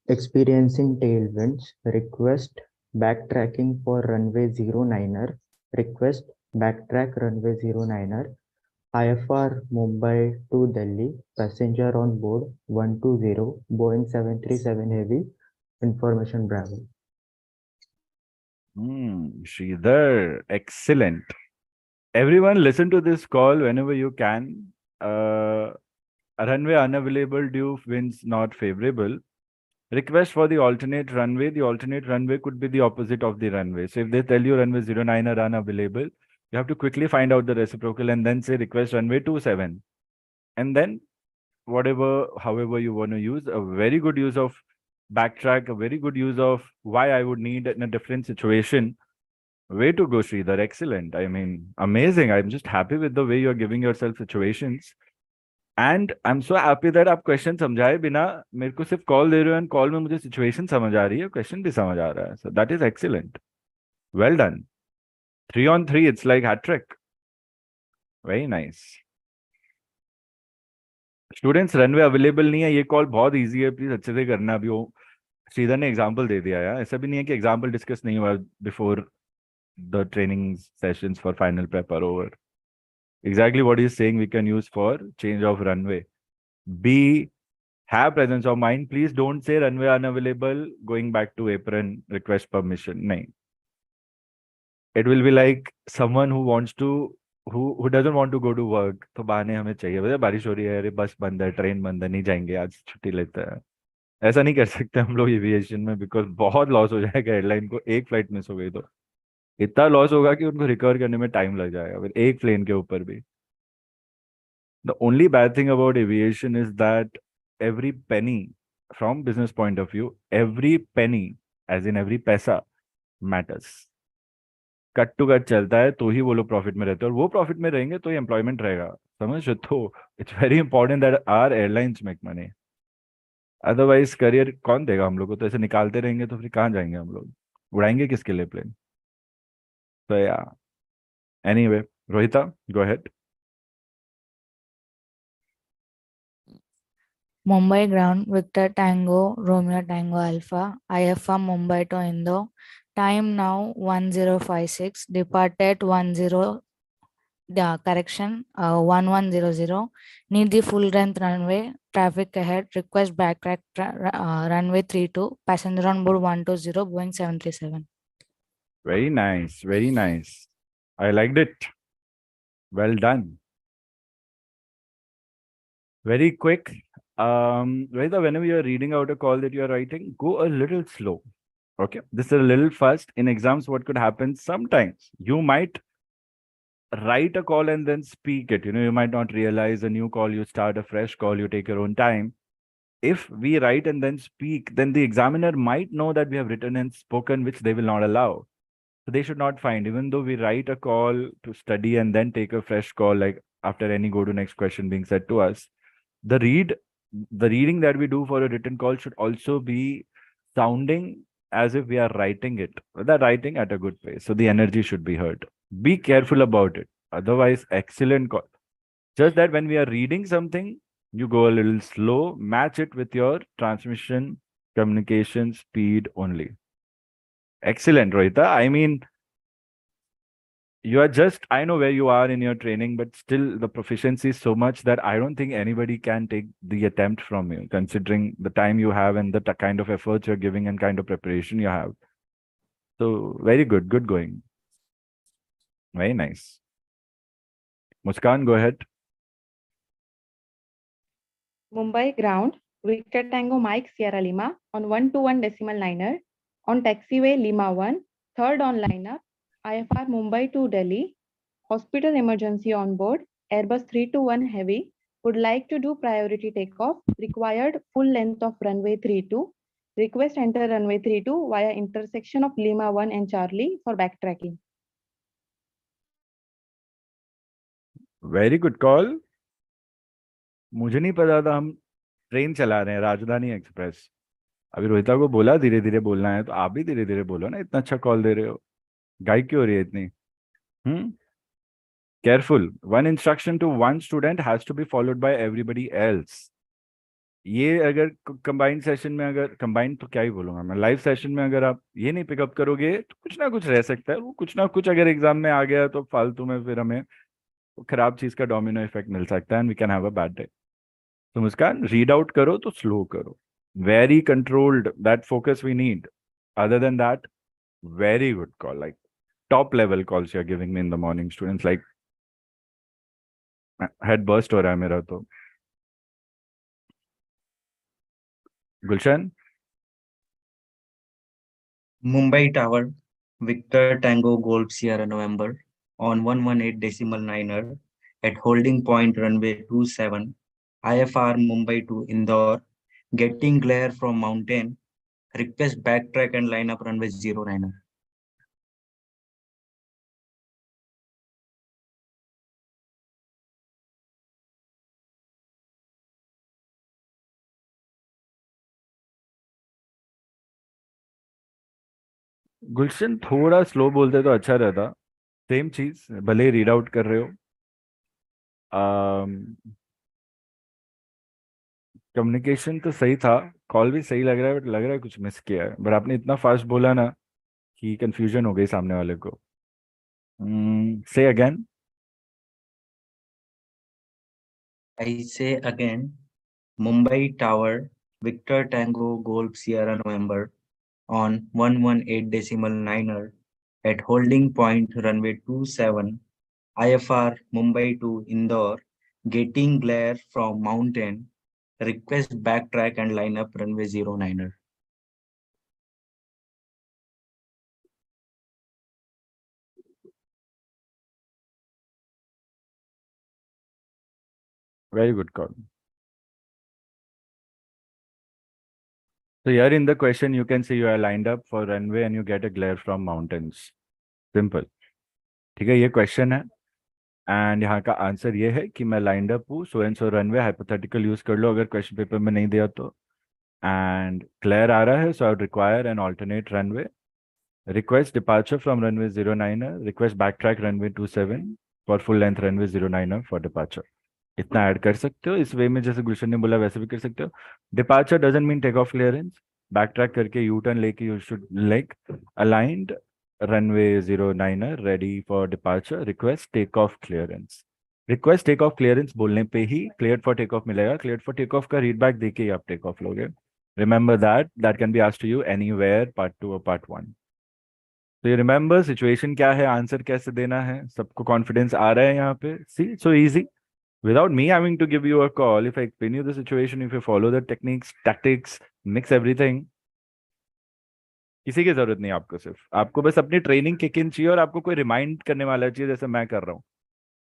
Experiencing tailwinds, request backtracking for runway 09er. Request backtrack runway 09er. IFR Mumbai to Delhi, passenger on board 120, Boeing 737 Heavy, information Bravo. Sridhar, excellent. Everyone listen to this call whenever you can. Runway unavailable due winds not favorable. Request for the alternate runway. The alternate runway could be the opposite of the runway. So if they tell you runway 09 are unavailable, you have to quickly find out the reciprocal and then say request runway 27. And then however you want to use, a very good use of backtrack, a very good use of why I would need in a different situation. Way to go, Sridhar. Excellent. I mean, amazing. I'm just happy with the way you're giving yourself situations. And I'm so happy that आप question समझाए बिना मेरे को सिर्फ call दे रहे हो and call में मुझे सिचुएशन समझ आ रही है. क्वेश्चन भी समझ आ रहा है. So that is excellent. Well done. 3 on 3. It's like hat trick. Very nice. Students runway available नहीं है. ये कॉल बहुत इजी है. प्लीज अच्छे से करना. अभी वो श्रीधर ने एग्जाम्पल दे दिया यार, ऐसा भी नहीं है कि एग्जाम्पल डिस्कस नहीं हुआ before the training sessions for final prep are over. Exactly what he's saying we can use for change of runway. B, have presence of mind. Please don't say runway unavailable, going back to apron, request permission. Nahin. It will be like someone who wants to, who doesn't want to go to work. तो बहाने हमें चाहिए, भैया बारिश हो रही है, अरे बस बंद है, ट्रेन बंद है, नहीं जाएंगे आज, छुट्टी लेते हैं. ऐसा नहीं कर सकते हम लोग एविएशन में, बिकॉज बहुत लॉस हो जाएगा एयरलाइन को. एक फ्लाइट मिस हो गई तो इतना लॉस होगा कि उनको रिकवर करने में टाइम लग जाएगा, फिर एक प्लेन के ऊपर भी. The only bad thing about aviation is that every penny, from business point of view, every penny, as in every पैसा, matters. कट टू कट चलता है तो ही वो लोग प्रॉफिट में रहते हैं, और वो प्रॉफिट में रहेंगे तो ही एम्प्लॉयमेंट रहेगा. समझ? तो it's very important that our airlines make money. Otherwise career कौन देगा हम लोग को? तो ऐसे निकालते रहेंगे तो फिर कहाँ जाएंगे हम लोग? उड़ाएंगे किसके लिए प्लेन? तो या anyway, Rohita, go ahead. Mumbai ground, Victor Tango, Romeo Tango Alpha, IFA Mumbai to Indo. Time now 1056. Departed 10. Correction 1100. Need the full length runway. Traffic ahead. Request backtrack runway 32. Passenger on board 120. Boeing 737. Very nice, very nice. I liked it. Well done. Very quick. Rohita, whenever you're reading out a call that you're writing, go a little slow. Okay. This is a little fast. In exams, what could happen? Sometimes you might write a call and then speak it. You might not realize a new call, you start a fresh call, you take your own time. If we write and then speak, then the examiner might know that we have written and spoken, which they will not allow. So they should not find, even though we write a call to study and then take a fresh call, like after any go to next question being said to us, the reading that we do for a written call should also be sounding as if we are writing it, that writing at a good pace. So the energy should be heard. Be careful about it. Otherwise, excellent call. Just that when we are reading something, you go a little slow, match it with your transmission communication speed only. Excellent, Rohita. I mean, you are just, I know where you are in your training, but still the proficiency is so much that I don't think anybody can take the attempt from you, considering the time you have and the kind of efforts you're giving and kind of preparation you have. So very good, good going. Very nice. Muskan, go ahead. Mumbai ground, Victor Tango Mike Sierra Lima on 121 decimal liner, on taxiway Lima 1, third on lineup, IFR Mumbai to Delhi, hospital emergency on board, Airbus 321 Heavy, would like to do priority takeoff, required full length of runway 32, request enter runway 32 via intersection of Lima 1 and Charlie for backtracking. Very good call. मुझे नहीं पता था हम train चला रहे हैं, राजधानी express. अभी रोहिता को बोला धीरे धीरे बोलना है, तो आप भी धीरे धीरे बोलो ना. इतना अच्छा कॉल दे रहे हो, गाय क्यों हो रही है इतनी? Careful. One instruction to one student has to be followed by everybody else. ये अगर कंबाइंड सेशन में, अगर कंबाइंड तो क्या ही बोलूंगा मैं, लाइव सेशन में अगर आप ये नहीं पिकअप करोगे तो कुछ ना कुछ रह सकता है. वो कुछ ना कुछ अगर एग्जाम में आ गया तो फालतू में फिर हमें खराब चीज का डोमिनो इफेक्ट मिल सकता है, and we can have a bad day. तो मुस्कान, रीड आउट करो तो स्लो करो, very controlled, that focus we need. Other than that, very good call, like top level calls you're giving me in the morning. Students, like head burst हो रहा है मेरा तो. Gulshan, Mumbai Tower, Victor Tango Golf Sierra November on 118 decimal niner at holding point runway 27, IFR Mumbai to Indore, getting glare from mountain, request backtrack and line up runway 09er. गुलशन थोड़ा slow बोलते तो अच्छा रहता. Same चीज, भले read out कर रहे हो. कम्युनिकेशन तो सही था, कॉल भी सही लग रहा है, बट लग रहा है कुछ मिस किया है। बट आपने इतना फास्ट बोला ना कि कंफ्यूजन हो गई सामने वाले को। से again. I say again, Mumbai Tower, Victor Tango Golf Sierra November on 118.9er at holding point runway 27, IFR Mumbai to Indore, getting glare from mountain, request backtrack and line up runway 09er. Very good call. So here in the question, you can see you are lined up for runway and you get a glare from mountains. Simple. ठीक है, ये question है and यहाँ का answer ये है कि मैं लाइंड अप हूँ so and so runway. Hypothetical use कर लो अगर क्वेश्चन पेपर में नहीं दिया तो। एंड क्लियर आ रहा है so I would require an alternate runway. Request departure from runway 09er, request back track runway 27 for full length runway 09er for departure. इतना ऐड कर सकते हो इस वे में, जैसे गुलशन ने बोला वैसे भी कर सकते हो। Departure doesn't mean take off clearance. Back track करके यू टर्न लेके you should like aligned runway 09er ready for departure, request take off clearance. Request take off clearance बोलने पे ही क्लियर फॉर टेक ऑफ मिलेगा। Clear for take off का readback देके ही आप टेक ऑफ लोगे। Remember that can be asked to you anywhere part 2 और पार्ट 1। तो ये रिमेंबर सिचुएशन क्या है, आंसर कैसे देना है, सबको कॉन्फिडेंस आ रहा है यहाँ पे। See so easy, without me having to give you a call, if I explain you the situation, if you follow the techniques, tactics, mix everything, किसी की जरूरत नहीं आपको, सिर्फ आपको बस अपनी ट्रेनिंग किक इन चाहिए और आपको कोई रिमाइंड करने वाला चाहिए, जैसे मैं कर रहा हूँ।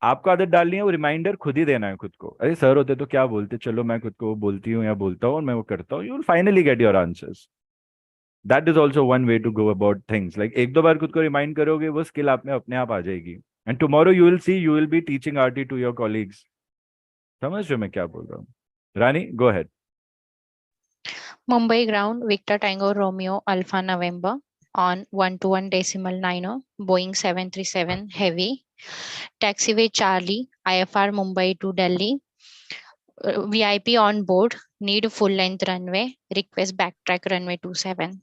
आपको आदत डालनी है, वो रिमाइंडर खुद ही देना है खुद को। अरे सर होते तो क्या बोलते, चलो मैं खुद को बोलती हूँ या बोलता हूँ और मैं वो करता हूँ, you will finally get your answers. That is also one way to go about things. Like एक दो बार खुद को रिमाइंड करोगे, वो स्किल आप में अपने आप आ जाएगी। And tomorrow you will see, you will be teaching RT to your colleagues. समझ रहे हो मैं क्या बोल रहा हूँ? Rani go ahead. Mumbai ground, Victor Tango Romeo Alpha November on 121.9er, Boeing 737 Heavy, taxiway Charlie, IFR Mumbai to Delhi, VIP on board, need full length runway, request backtrack runway 27.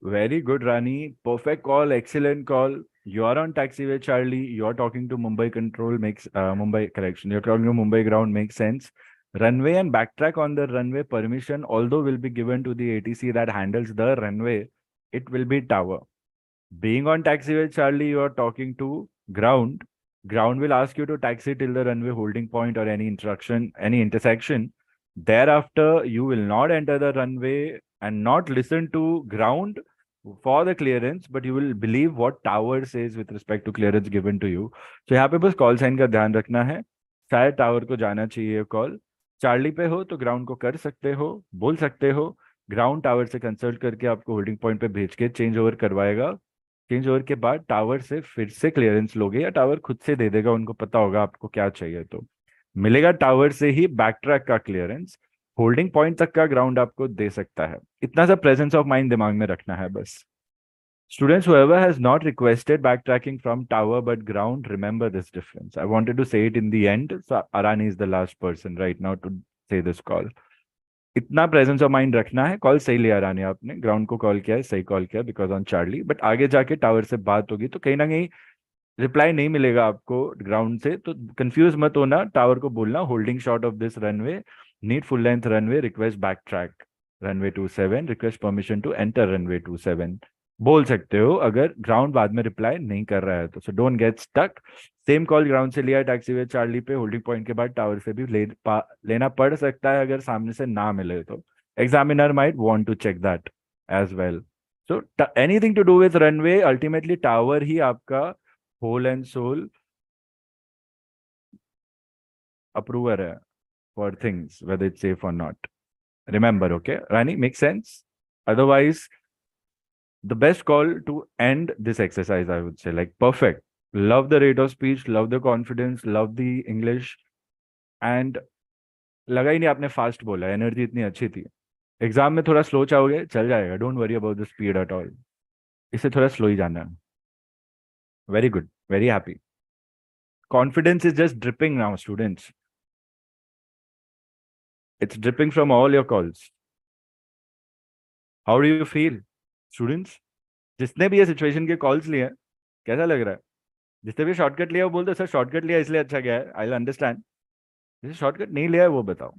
Very good, Rani. Perfect call. Excellent call. You are on taxiway Charlie. You are talking to Mumbai control, makes Mumbai correction. You're talking to Mumbai ground, makes sense. Runway and backtrack on the runway permission, although will be given to the ATC that handles the runway, it will be tower. Being on taxiway Charlie, you are talking to ground. Ground will ask you to taxi till the runway holding point or any intersection. Thereafter, you will not enter the runway and not listen to ground for the clearance, but you will believe what tower says with respect to clearance given to you. So यहाँ पे बस call sign का ध्यान रखना है, शायद tower को जाना चाहिए कॉल। चार्ली पे हो तो ग्राउंड को कर सकते हो, बोल सकते हो। ग्राउंड टावर से कंसल्ट करके आपको होल्डिंग पॉइंट पे भेज के चेंज ओवर करवाएगा। चेंज ओवर के बाद टावर से फिर से क्लियरेंस लोगे या टावर खुद से दे देगा, उनको पता होगा आपको क्या चाहिए, तो मिलेगा टावर से ही बैक ट्रैक का क्लियरेंस। होल्डिंग पॉइंट तक का ग्राउंड आपको दे सकता है। इतना सा प्रेजेंस ऑफ माइंड दिमाग में रखना है बस। Students, whoever has not requested backtracking from tower but ground, remember this difference. I wanted to say it in the end, so Arani is the last person right now to say this call. इतना presence of mind रखना है। Call सही लिया रानी आपने, ground को call किया है, सही कॉल किया बिकॉज ऑन चार्ली, बट आगे जाके टावर से बात होगी तो कहीं ना कहीं रिप्लाई नहीं मिलेगा आपको ग्राउंड से, तो कंफ्यूज मत होना। टावर को बोलना holding short of this runway, need full length runway, request back track runway 27, request permission to enter runway 27 बोल सकते हो अगर ग्राउंड बाद में रिप्लाई नहीं कर रहा है तो। So don't get stuck. Same call ground से लिया टैक्सीवे चार्ली पे, होल्डिंग पॉइंट के बाद टावर से भी लेना पड़ सकता है अगर सामने से ना मिले तो। Examiner might want to check that as well. So anything to do with runway, ultimately tower ही आपका होल एंड सोल अप्रूवर है for things whether it's safe और not. Remember, okay Rani, make sense? Otherwise, the best call to end this exercise, I would say, like perfect. Love the rate of speech, love the confidence, love the English, and लगा ही नहीं आपने fast बोला, energy इतनी अच्छी थी। Exam में थोड़ा slow चाहोगे चल जाएगा, don't worry about the speed at all, इसे थोड़ा स्लो ही जाना है। Very good, very happy. Confidence is just dripping now, students. It's dripping from all your calls. How do you feel, students? जिसने भी ये सिचुएशन के कॉल्स लिए कैसा लग रहा है? जिसने भी शॉर्टकट लिया वो बोल दो सर शॉर्टकट लिया इसलिए अच्छा गया है. I understand. जिसने शॉर्टकट नहीं लिया है वो बताओ.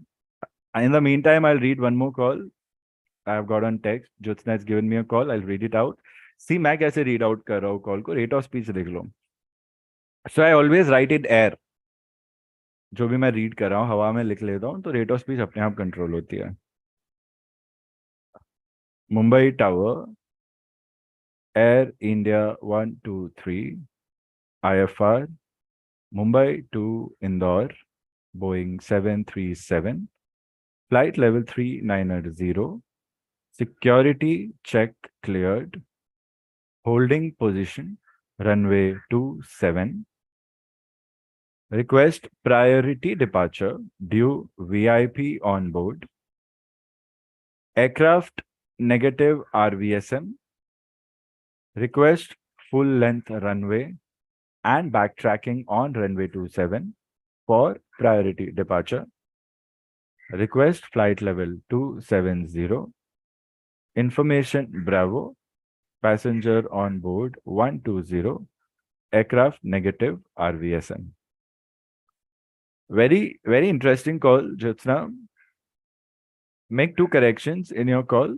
In the meantime, I'll read one more call. I have got on text. Jyotsna has given me a call. I'll read it out. See, मैं कैसे read out कर रहा हूँ कॉल को. Rate of speech देख लो. So I always write it air. जो भी मैं रीड कर रहा हूँ हवा में लिख लेता हूँ तो रेट ऑफ स्पीच अपने आप कंट्रोल होती है. Mumbai tower, air India 123, IFR, Mumbai to Indore, Boeing 737, flight level 390, security check cleared, holding position, runway 27, request priority departure, due VIP on board, aircraft negative RVSM, request full length runway and backtracking on runway 27 for priority departure, request flight level 270, information Bravo, passenger on board 120, aircraft negative RVSM. Very, very interesting call, Jyotsna. Make 2 corrections in your call.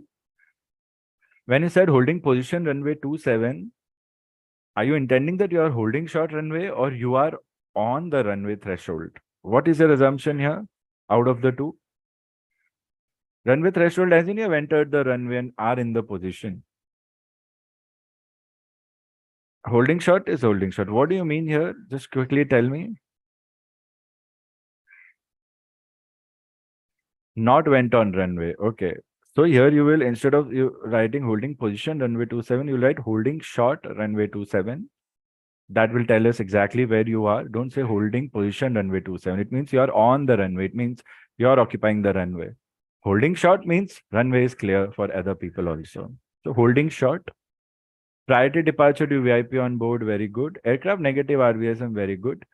When you said holding position runway 27, are you intending that you are holding short runway or you are on the runway threshold? What is your assumption here out of the 2? Runway threshold as in you have entered the runway and are in the position. Holding short is holding short. What do you mean here? Just quickly tell me. Not went on runway. Okay. So here you will, instead of you writing holding position runway 27, you write holding short runway 27. That will tell us exactly where you are. Don't say holding position runway 27. It means you are on the runway. It means you are occupying the runway. Holding short means runway is clear for other people also. So holding short. Priority departure to VIP on board, very good. Aircraft negative RVSM, very good.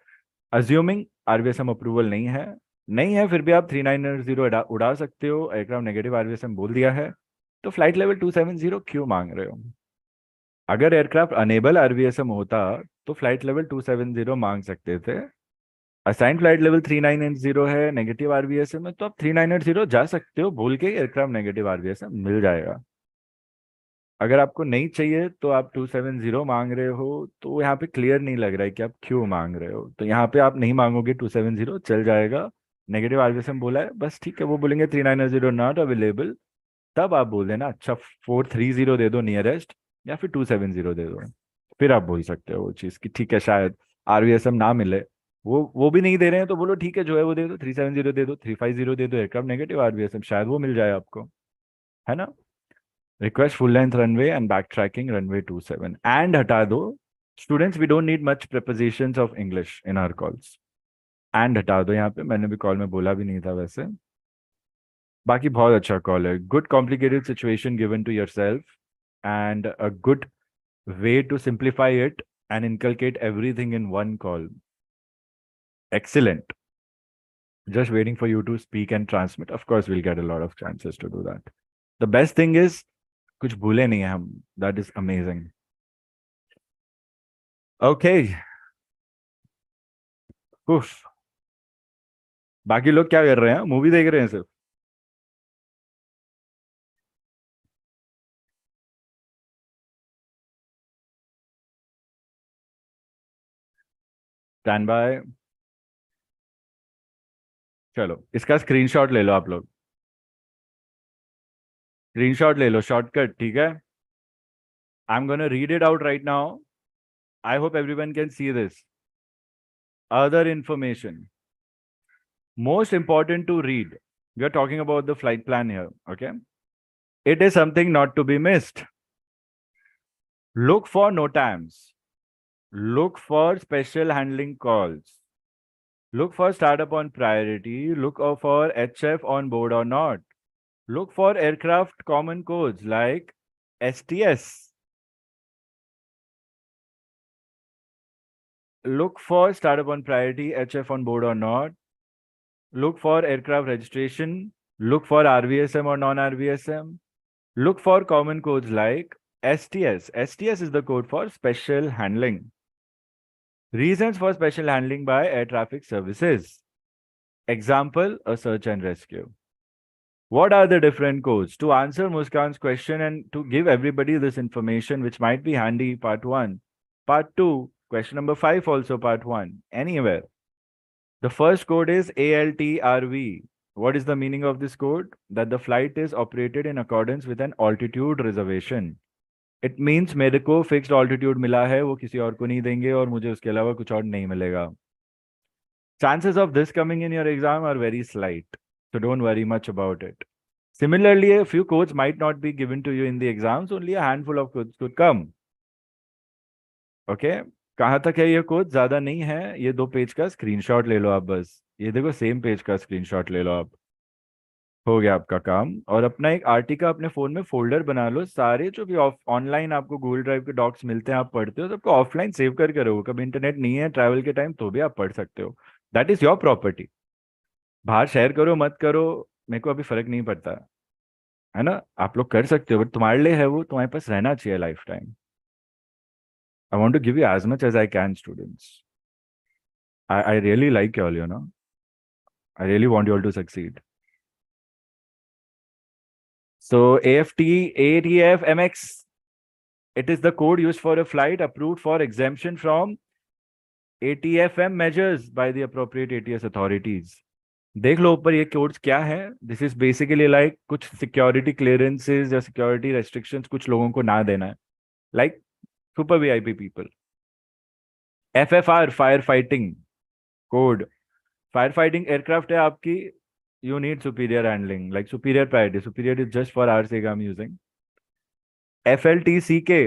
Assuming RVSM approval नहीं है फिर भी आप 390 उड़ा सकते हो. Aircraft negative RVSM बोल दिया है तो फ्लाइट लेवल 270 क्यों मांग रहे हो? अगर एयरक्राफ्ट अनेबल RVSM होता तो फ्लाइट लेवल 270 मांग सकते थे. असाइन फ्लाइट लेवल 3990 है, नेगेटिव RVSM है तो आप 3980 जा सकते हो बोल के एयरक्राफ्ट नेगेटिव RVSM मिल जाएगा. अगर आपको नहीं चाहिए तो आप 270 मांग रहे हो तो यहाँ पे क्लियर नहीं लग रहा है कि आप क्यों मांग रहे हो. तो यहाँ पे आप नहीं मांगोगे 270 चल जाएगा. नेगेटिव RVSM बोला है बस ठीक है. वो बोलेंगे 3990 नॉट अवेलेबल, तब आप बोल देना अच्छा 430 दे दो नियरेस्ट या फिर 270 दे दो. फिर आप बोल सकते हो वो चीज़ कि ठीक है शायद RVSM ना मिले. वो भी नहीं दे रहे हैं तो बोलो ठीक है जो है वो दे दो, 370 दे दो, 350 दे दो, एयरक्राफ्ट नेगेटिव RVSM शायद वो मिल जाए आपको, है ना. Request full length runway and backtracking runway 27 and हटा दो. Students, we don't need much prepositions of English in our calls. And हटा दो यहाँ पे. मैंने भी कॉल में बोला भी नहीं था वैसे. बाकी बहुत अच्छा कॉल है. Good complicated situation given to yourself and a good way to simplify it and inculcate everything in one call. Excellent. Just waiting for you to speak and transmit. Of course, we'll get a lot of chances to do that. The best thing is कुछ भूले नहीं है हम. That is amazing. Okay. उफ. बाकी लोग क्या कर रहे हैं? मूवी देख रहे हैं सिर्फ? Stand by. चलो इसका स्क्रीनशॉट ले लो आप लोग. स्क्रीनशॉट ले लो शॉर्टकट. ठीक है. I am gonna read it out right now. I hope everyone can see this. Other information. Most important to read. We are talking about the flight plan here. Okay. It is something not to be missed. Look for NOTAMs. Look for special handling calls. Look for startup on priority. Look for HF on board or not. Look for aircraft common codes like STS. look for startup on priority, HF on board or not. Look for aircraft registration. Look for RVSM or non-RVSM. Look for common codes like STS. STS is the code for special handling. Reasons for special handling by air traffic services. Example, a search and rescue. What are the different codes? To answer Muskan's question and to give everybody this information, which might be handy, part 1. Part 2, question number 5 also part 1. Anywhere. The first code is ALTRV. What is the meaning of this code? That the flight is operated in accordance with an altitude reservation. It means मेरे को fixed altitude मिला है, वो किसी और को नहीं देंगे और मुझे उसके अलावा कुछ और नहीं मिलेगा. Chances of this coming in your exam are very slight, so don't worry much about it. Similarly, a few codes might not be given to you in the exams, only a handful of codes could come. Okay? कहाँ तक है ये code? ज्यादा नहीं है, ये 2 page का screenshot ले लो आप बस. ये देखो सेम पेज का स्क्रीनशॉट ले लो आप. हो गया आपका काम. और अपना एक आरटी का अपने फोन में फोल्डर बना लो. सारे जो भी ऑनलाइन आपको गूगल ड्राइव के डॉक्स मिलते हैं आप पढ़ते हो, सबको ऑफलाइन सेव करके रखो. कभी इंटरनेट नहीं है ट्रैवल के टाइम तो भी आप पढ़ सकते हो. That is your property. बाहर शेयर करो मत करो, मेरे को अभी फर्क नहीं पड़ता है ना. आप लोग कर सकते हो, बट तुम्हारे लिए है वो, तुम्हारे पास रहना चाहिए life time. I want to give you as much as I can, students. I really like you all, you know. I really want you all to succeed. So AFT, ATF, MX, it is the code used for a flight approved for exemption from ATFM measures by the appropriate ATS authorities. देख लो ऊपर ये codes क्या है. This is basically like कुछ security clearances या security restrictions कुछ लोगों को ना देना है, like super VIP people. FFR, fire fighting code. Fire fighting aircraft है आपकी, you need superior handling, like superior priority. Superior is just for our sake I'm using. FLTCK,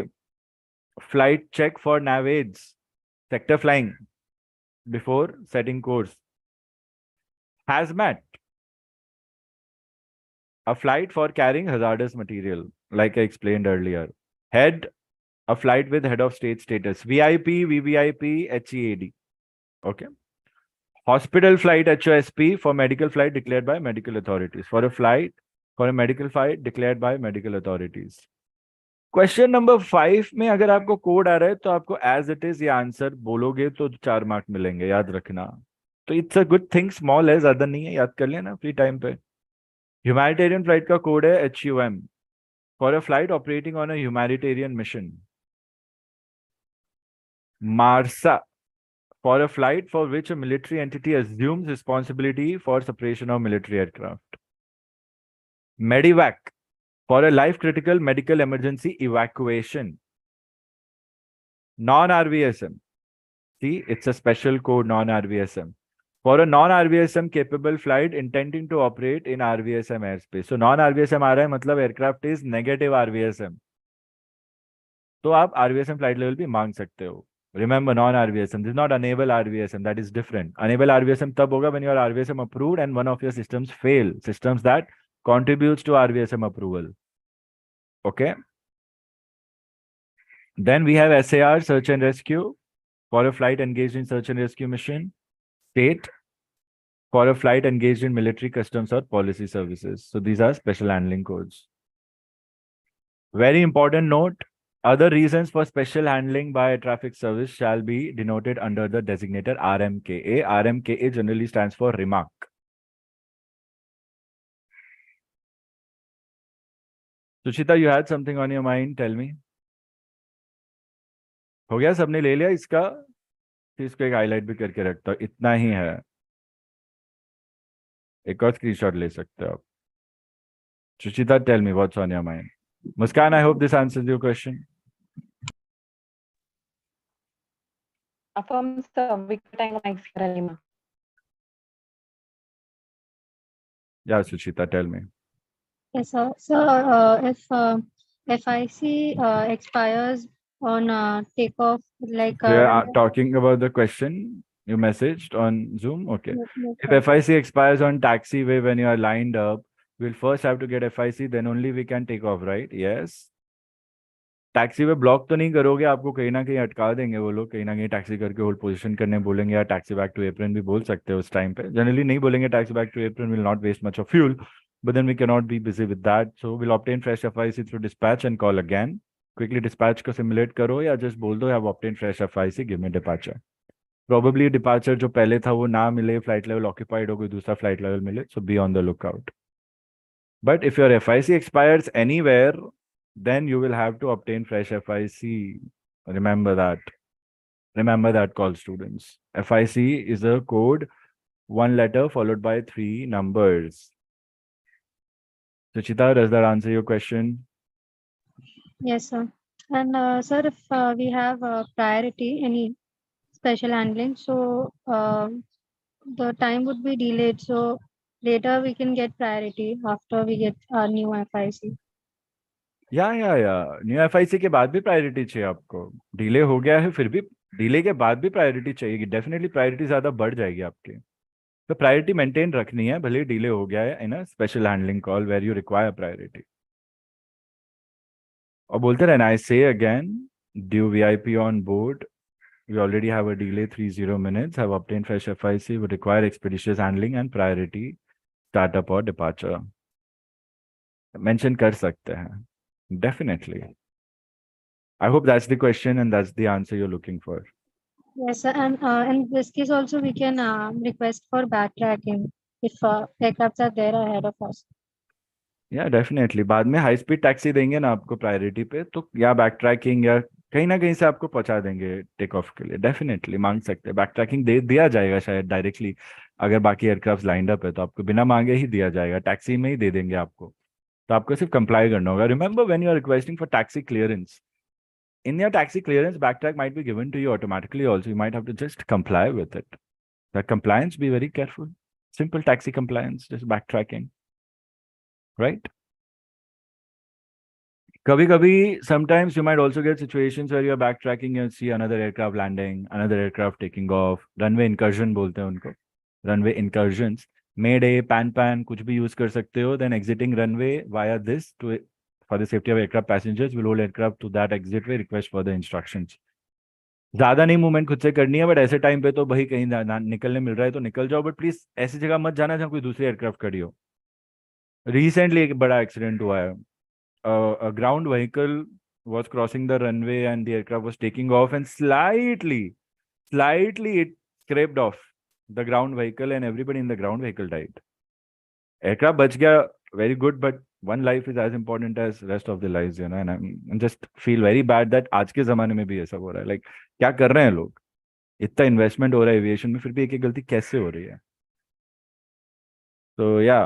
flight check for navaids, sector flying before setting course. Hazmat, a flight for carrying hazardous material, like I explained earlier. Head, a flight with head of state status. VIP, VVIP, HEAD. Okay. Hospital flight, HOSP, for medical flight declared by medical authorities. For a medical flight declared by medical authorities. Question number 5 में अगर आपको code आ रहा है तो आपको as it is ये answer बोलोगे तो 4 मार्क मिलेंगे, याद रखना. तो it's a good thing, small है, ज्यादा नहीं है, याद कर लेना फ्री टाइम पे. ह्यूमैनिटेरियन फ्लाइट का कोड है HUM, for a flight operating on a humanitarian mission. Marsa, for a flight for which a military entity assumes responsibility for separation of military aircraft. Medivac, for a life-critical medical emergency evacuation. Non-RVSM. See, it's a special code, non-RVSM. For a non-RVSM capable flight intending to operate in RVSM airspace. So non-RVSM आ रहा है मतलब aircraft is negative RVSM. तो आप RVSM flight level भी मांग सकते हो. Remember, non-RVSM. This is not enable RVSM. That is different. Enable RVSM तब होगा when you are RVSM approved and one of your systems fail. Systems that contributes to RVSM approval. Okay. Then we have SAR, search and rescue, for a flight engaged in search and rescue mission. State, for a flight engaged in military, customs or policy services. So these are special handling codes. Very important note. Other reasons for special handling by a traffic service shall be denoted under the designator RMKA. RMKA generally stands for remark. Sushita, you had something on your mind. Tell me. हो गया, सबने ले लिया इसका? तो इसको एक highlight भी करके रखता हूँ. इतना ही है. एक और स्क्रीनशॉट ले सकते हो आप. Sushita, tell me what's on your mind. Muskan, I hope this answers your question. Affirm sir, Victor Tango Mike Sierra Lima. Yeah, Sushita, tell me. Yes, sir. So, if FIC expires on takeoff, like We are talking about the question you messaged on Zoom. Okay. If FIC expires on taxiway when you are lined up, we'll first have to get FIC, then only we can take off, right? Yes. Taxi पे block तो नहीं करोगे, आपको कहीं ना कहीं अटका देंगे वो लोग, कहीं ना कहीं टैक्सी करके होल्ड पोजीशन करने बोलेंगे, या टैक्सी बैक टू एप्रन भी बोल सकते हो उस टाइम पे। जनरली नहीं बोलेंगे taxi back to apron will not waste much of fuel, but then we cannot be busy with that, so we'll obtain fresh FIC through dispatch and call again. Quickly dispatch को simulate करो या just बोल दो have obtained fresh FIC, give me departure. Probably departure जो पहले था वो ना मिले, flight level occupied हो, कोई दूसरा flight level मिले, so be on the lookout. But if your FIC expires anywhere, then you will have to obtain fresh FIC. Remember that. Remember that, call students. FIC is a code, one letter followed by 3 numbers. Suchita, does that answer your question? Yes, sir. And sir, if we have priority, any special handling, so the time would be delayed. So later we can get priority after we get our new FIC. या new FIC के बाद भी priority चाहिए आपको? Delay हो गया है फिर भी डिले के बाद भी प्रायोरिटी चाहिएगी, डेफिनेटली प्रायोरिटी ज्यादा बढ़ जाएगी आपकी, तो प्रायोरिटी मेंटेन रखनी है भले डिले हो गया है in a special handling call where you require priority. और बोलते रहना, I say again, due VIP on board, we already have a delay 30 minutes, have obtained fresh FIC, would require expeditious handling and priority startup or departure. Mention कर सकते हैं, definitely. I hope that's the question and that's the answer you're looking for. Yes, sir. And in this case also we can request for backtracking if aircrafts are there ahead of us. या definitely बाद में high speed taxi देंगे ना आपको priority पे, तो या back tracking या कहीं ना कहीं से आपको पहुंचा देंगे टेक ऑफ के लिए, डेफिनेटली मांग सकते हैं। बैक ट्रैकिंग दे दिया जाएगा शायद डायरेक्टली, अगर बाकी एयरक्राफ्ट लाइंड अप है तो आपको बिना मांगे ही दिया जाएगा, टैक्सी में ही दे देंगे आपको, तो आपको सिर्फ कंप्लाई करना होगा। Remember when you are requesting for taxi clearance, in your taxi clearance, backtrack might be given to you automatically also. You might have to just comply with it. That compliance, be very careful. Simple taxi compliance, just backtracking. Right? Kabhi, sometimes you might also get situations where you're backtracking and see another aircraft landing, another aircraft taking off. Runway incursion बोलते हैं उनको. Runway incursions. Mayday, pan, कुछ भी use कर सकते हो. Then exiting runway via this to for the safety of aircraft passengers, will hold aircraft to that exit way, request further instructions. ज्यादा नहीं मूवमेंट खुद से करनी है, बट ऐसे टाइम पे तो भाई कहीं निकलने मिल रहा है तो निकल जाओ, बट प्लीज ऐसी जगह मत जाना जहाँ कोई दूसरी एयरक्राफ्ट खड़ी हो। रिसेंटली एक बड़ा एक्सीडेंट हुआ है, a ground vehicle was crossing the runway and the aircraft was taking off and slightly it scraped off the ground vehicle and everybody in the ground vehicle died. Aircraft बच गया, very good, but one life is as important as rest of the lives, you know, and I just feel very bad that आज के जमाने में भी ऐसा हो रहा है। Like क्या कर रहे हैं लोग, इतना इन्वेस्टमेंट हो रहा है एविएशन में, फिर भी एक एक गलती कैसे हो रही है? तो या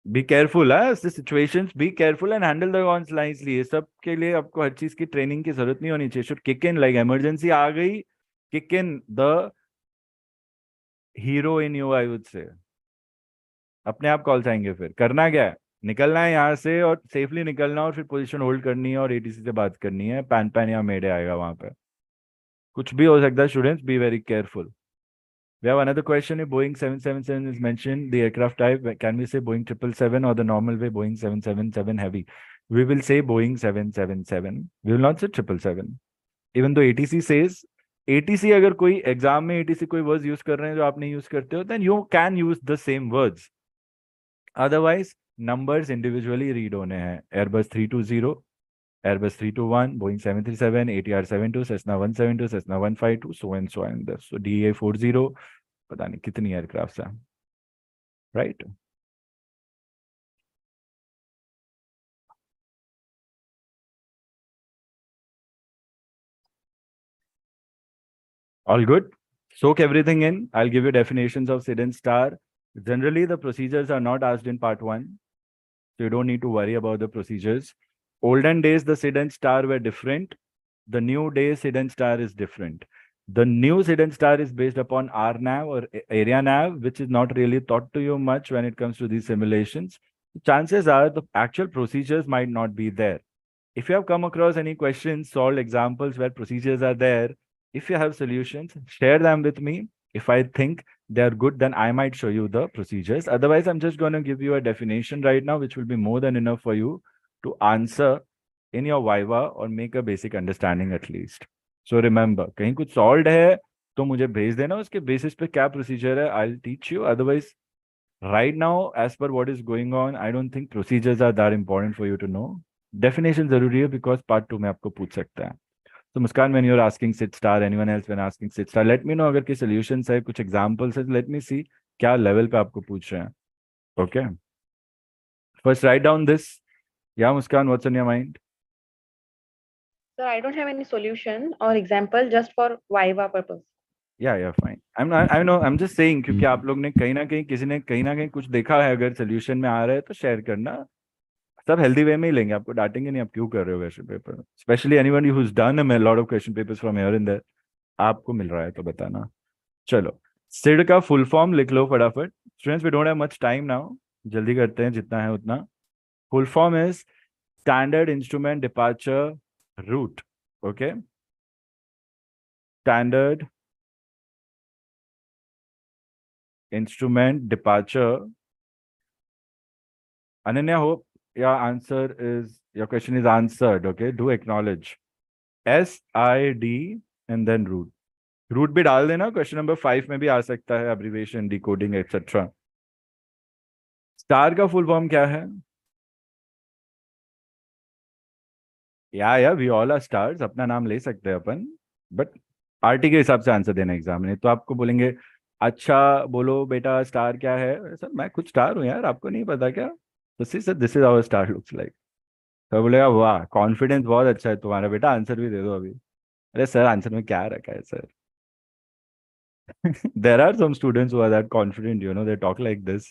be careful, situations, be careful and handle the ones nicely. ये सब के लिए आपको हर चीज की ट्रेनिंग की जरूरत नहीं होनी चाहिए। Should kick in, like emergency आ गई, kick in the hero in you, I would say अपने आप कॉल आएंगे। फिर करना क्या है, निकलना है यहाँ से और सेफली निकलना, और फिर पोजीशन होल्ड करनी है और एटीसी से बात करनी है, पैन या मेडे आएगा वहां पे, कुछ भी हो सकता है। Students, be very careful. We have another question. If Boeing 777 is mentioned, the aircraft type, can we say Boeing 777 or the normal way Boeing 777 heavy? We will say Boeing 777. We will not say 777. Even though ATC says, ATC अगर कोई exam में ATC कोई words use कर रहे हैं जो आप नहीं यूज करते हो, then you can use the same words. Otherwise, numbers individually read होने हैं। Airbus 320, Airbus 321, Boeing 737, ATR 72, Cessna 172, Cessna 152, so and so and this. So DA 40, पता नहीं कितनी एयरक्राफ्ट हैं, right? All good? Soak everything in. I'll give you definitions of SID and STAR. Generally, the procedures are not asked in part 1, so you don't need to worry about the procedures. Olden days, the SID and STAR were different. The new day SID and STAR is different. The new SID and STAR is based upon RNAV or area nav, which is not really taught to you much when it comes to these simulations. Chances are the actual procedures might not be there. If you have come across any questions, solved examples where procedures are there, if you have solutions, share them with me. If I think they are good, then I might show you the procedures. Otherwise, I'm just going to give you a definition right now, which will be more than enough for you to answer in your viva or make a basic understanding at least. So remember, कहीं कुछ solved है तो मुझे भेज देना, उसके basis पे क्या procedure है, I'll teach you. Otherwise, right now, as per what is going on, I don't think procedures are that important for you to know. Definition जरूरी है because part 2 में आपको पूछ सकता है. So Muskan, when you're asking sit star, anyone else when asking sit star, let me know अगर कोई solutions है, कुछ examples है, let me see क्या level पे आपको पूछ रहे हैं. Okay. First, write down this. Yeah, Muskan, what's on your mind? Sir, I don't have any solution or example, just for Viva purpose. Yeah, fine. I know, I'm just saying क्योंकि आप लोग ने कहीं ना कहीं किसी ने कहीं ना कहीं कुछ देखा है, अगर सोल्यूशन में आ रहा है तो शेयर करना. सब हेल्दी वे में ही लेंगे, आपको डांटेंगे नहीं आप क्यों कर रहे हो question paper. Specially anyone who has done a lot of question papers from here and there, आपको मिल रहा है तो बताना. चलो, सिड का फुल फॉर्म लिख लो फटाफट. Students, we don't have much time now, जल्दी करते हैं जितना है उतना. Full form is standard instrument departure route. Okay, standard instrument departure. Ananya, hope your answer is, your question is answered. Okay, do acknowledge. SID and then root. Route भी डाल देना, question number 5 में भी आ सकता है, एब्रीविएशन, डिकोडिंग एक्सेट्रा. स्टार का full form क्या है? या वी ऑल आर स्टार्स, अपना नाम ले सकते हैं अपन, बट आरटी के हिसाब से आंसर देना एग्जाम में. तो आपको बोलेंगे अच्छा बोलो बेटा स्टार क्या है. सर मैं खुद स्टार हूँ यार, आपको नहीं पता क्या? तो sir this is our STAR looks like. तो बोलेगा वाह कॉन्फिडेंस बहुत अच्छा है तुम्हारा बेटा, आंसर भी दे दो अभी. अरे सर आंसर में क्या रखा है sir? there are some students who are that confident, they talk like this.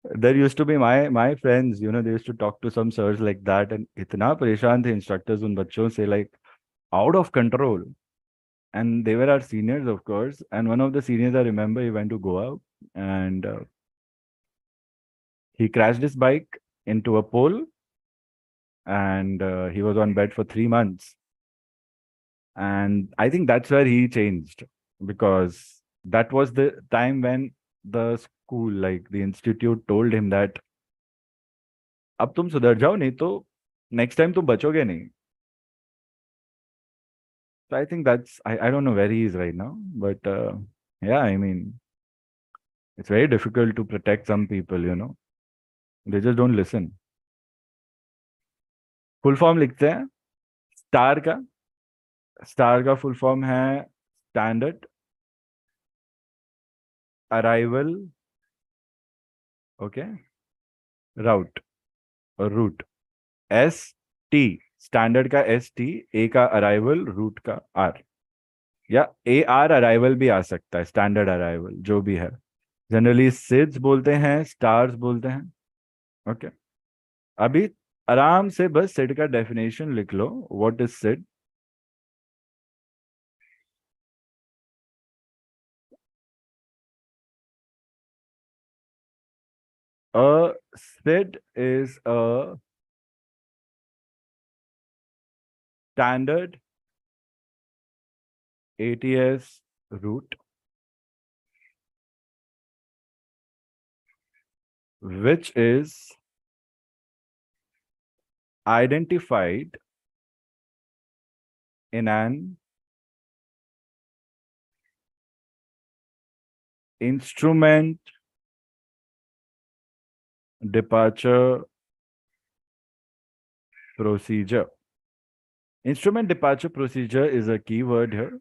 There used to be my friends, they used to talk to some sirs like that, and इतना परेशान थे instructors उन बच्चों से, like out of control. And they were our seniors, of course. And one of the seniors, I remember, he went to go out and he crashed his bike into a pole, and he was on bed for 3 months. And I think that's where he changed, because that was the time when the school, like the institute, told him that अब तुम सुधर जाओ, नहीं तो next time तुम बचोगे नहीं. So I think that's, I don't know where he is right now, but yeah, I mean, it's very difficult to protect some people, they just don't listen. Full form लिखते हैं star का. Star का full form है standard arrival, okay, राउट और root. ST, standard का ST, A का arrival, root का R, या AR अराइवल भी आ सकता है, स्टैंडर्ड अराइवल जो भी है. जनरली सिड्स बोलते हैं, स्टार्स बोलते हैं. ओके, अभी आराम से बस सिड का डेफिनेशन लिख लो. What is SID? A SID is a standard ATS route which is identified in an instrument departure procedure. Instrument departure procedure is a key word here.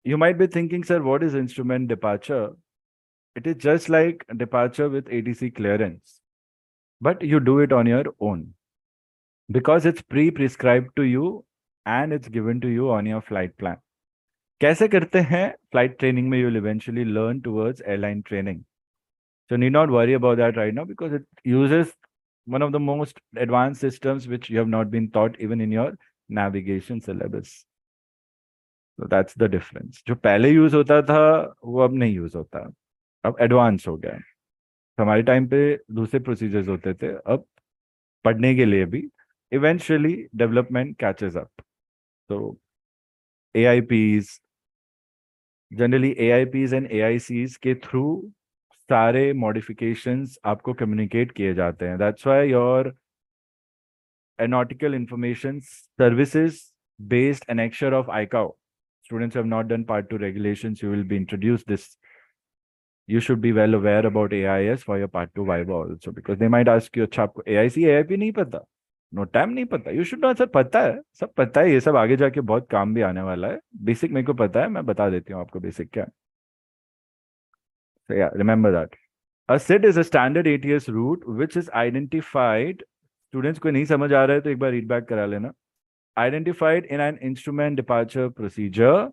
You might be thinking, sir, what is instrument departure? It is just like departure with ATC clearance, but you do it on your own because it's pre-prescribed to you and it's given to you on your flight plan. कैसे करते हैं? Flight training में you'll eventually learn towards airline training. So need not worry about that right now because it uses one of the most advanced systems which you have not been taught even in your navigation syllabus. So that's the difference. जो पहले use होता था वो अब नहीं use होता, अब advance हो गया. हमारे टाइम पे दूसरे प्रोसीजर्स होते थे, अब पढ़ने के लिए भी इवेंचुअली डेवलपमेंट कैचेस अप. तो AIPs, generally AIPs and AICs के थ्रू सारे modifications आपको communicate किए जाते हैं. That's why your aeronautical information services based annexure of ICAO. Students have not done part 2 regulations. You will be introduced this. You should be well aware about AIS for your part 2 viva also, because they might ask you, अच्छा आपको AIC AIP नहीं पता, NOTAM नहीं पता. You should know, sir पता है, सब पता है, ये सब आगे जाके बहुत काम भी आने वाला है. बेसिक मेरे को पता है, मैं बता देती हूँ आपको बेसिक क्या. So yeah, remember that. A SID is a standard ATS route which is identified. Students को नहीं समझ आ रहा है तो एक बार read back करा लेना. Identified in an instrument departure procedure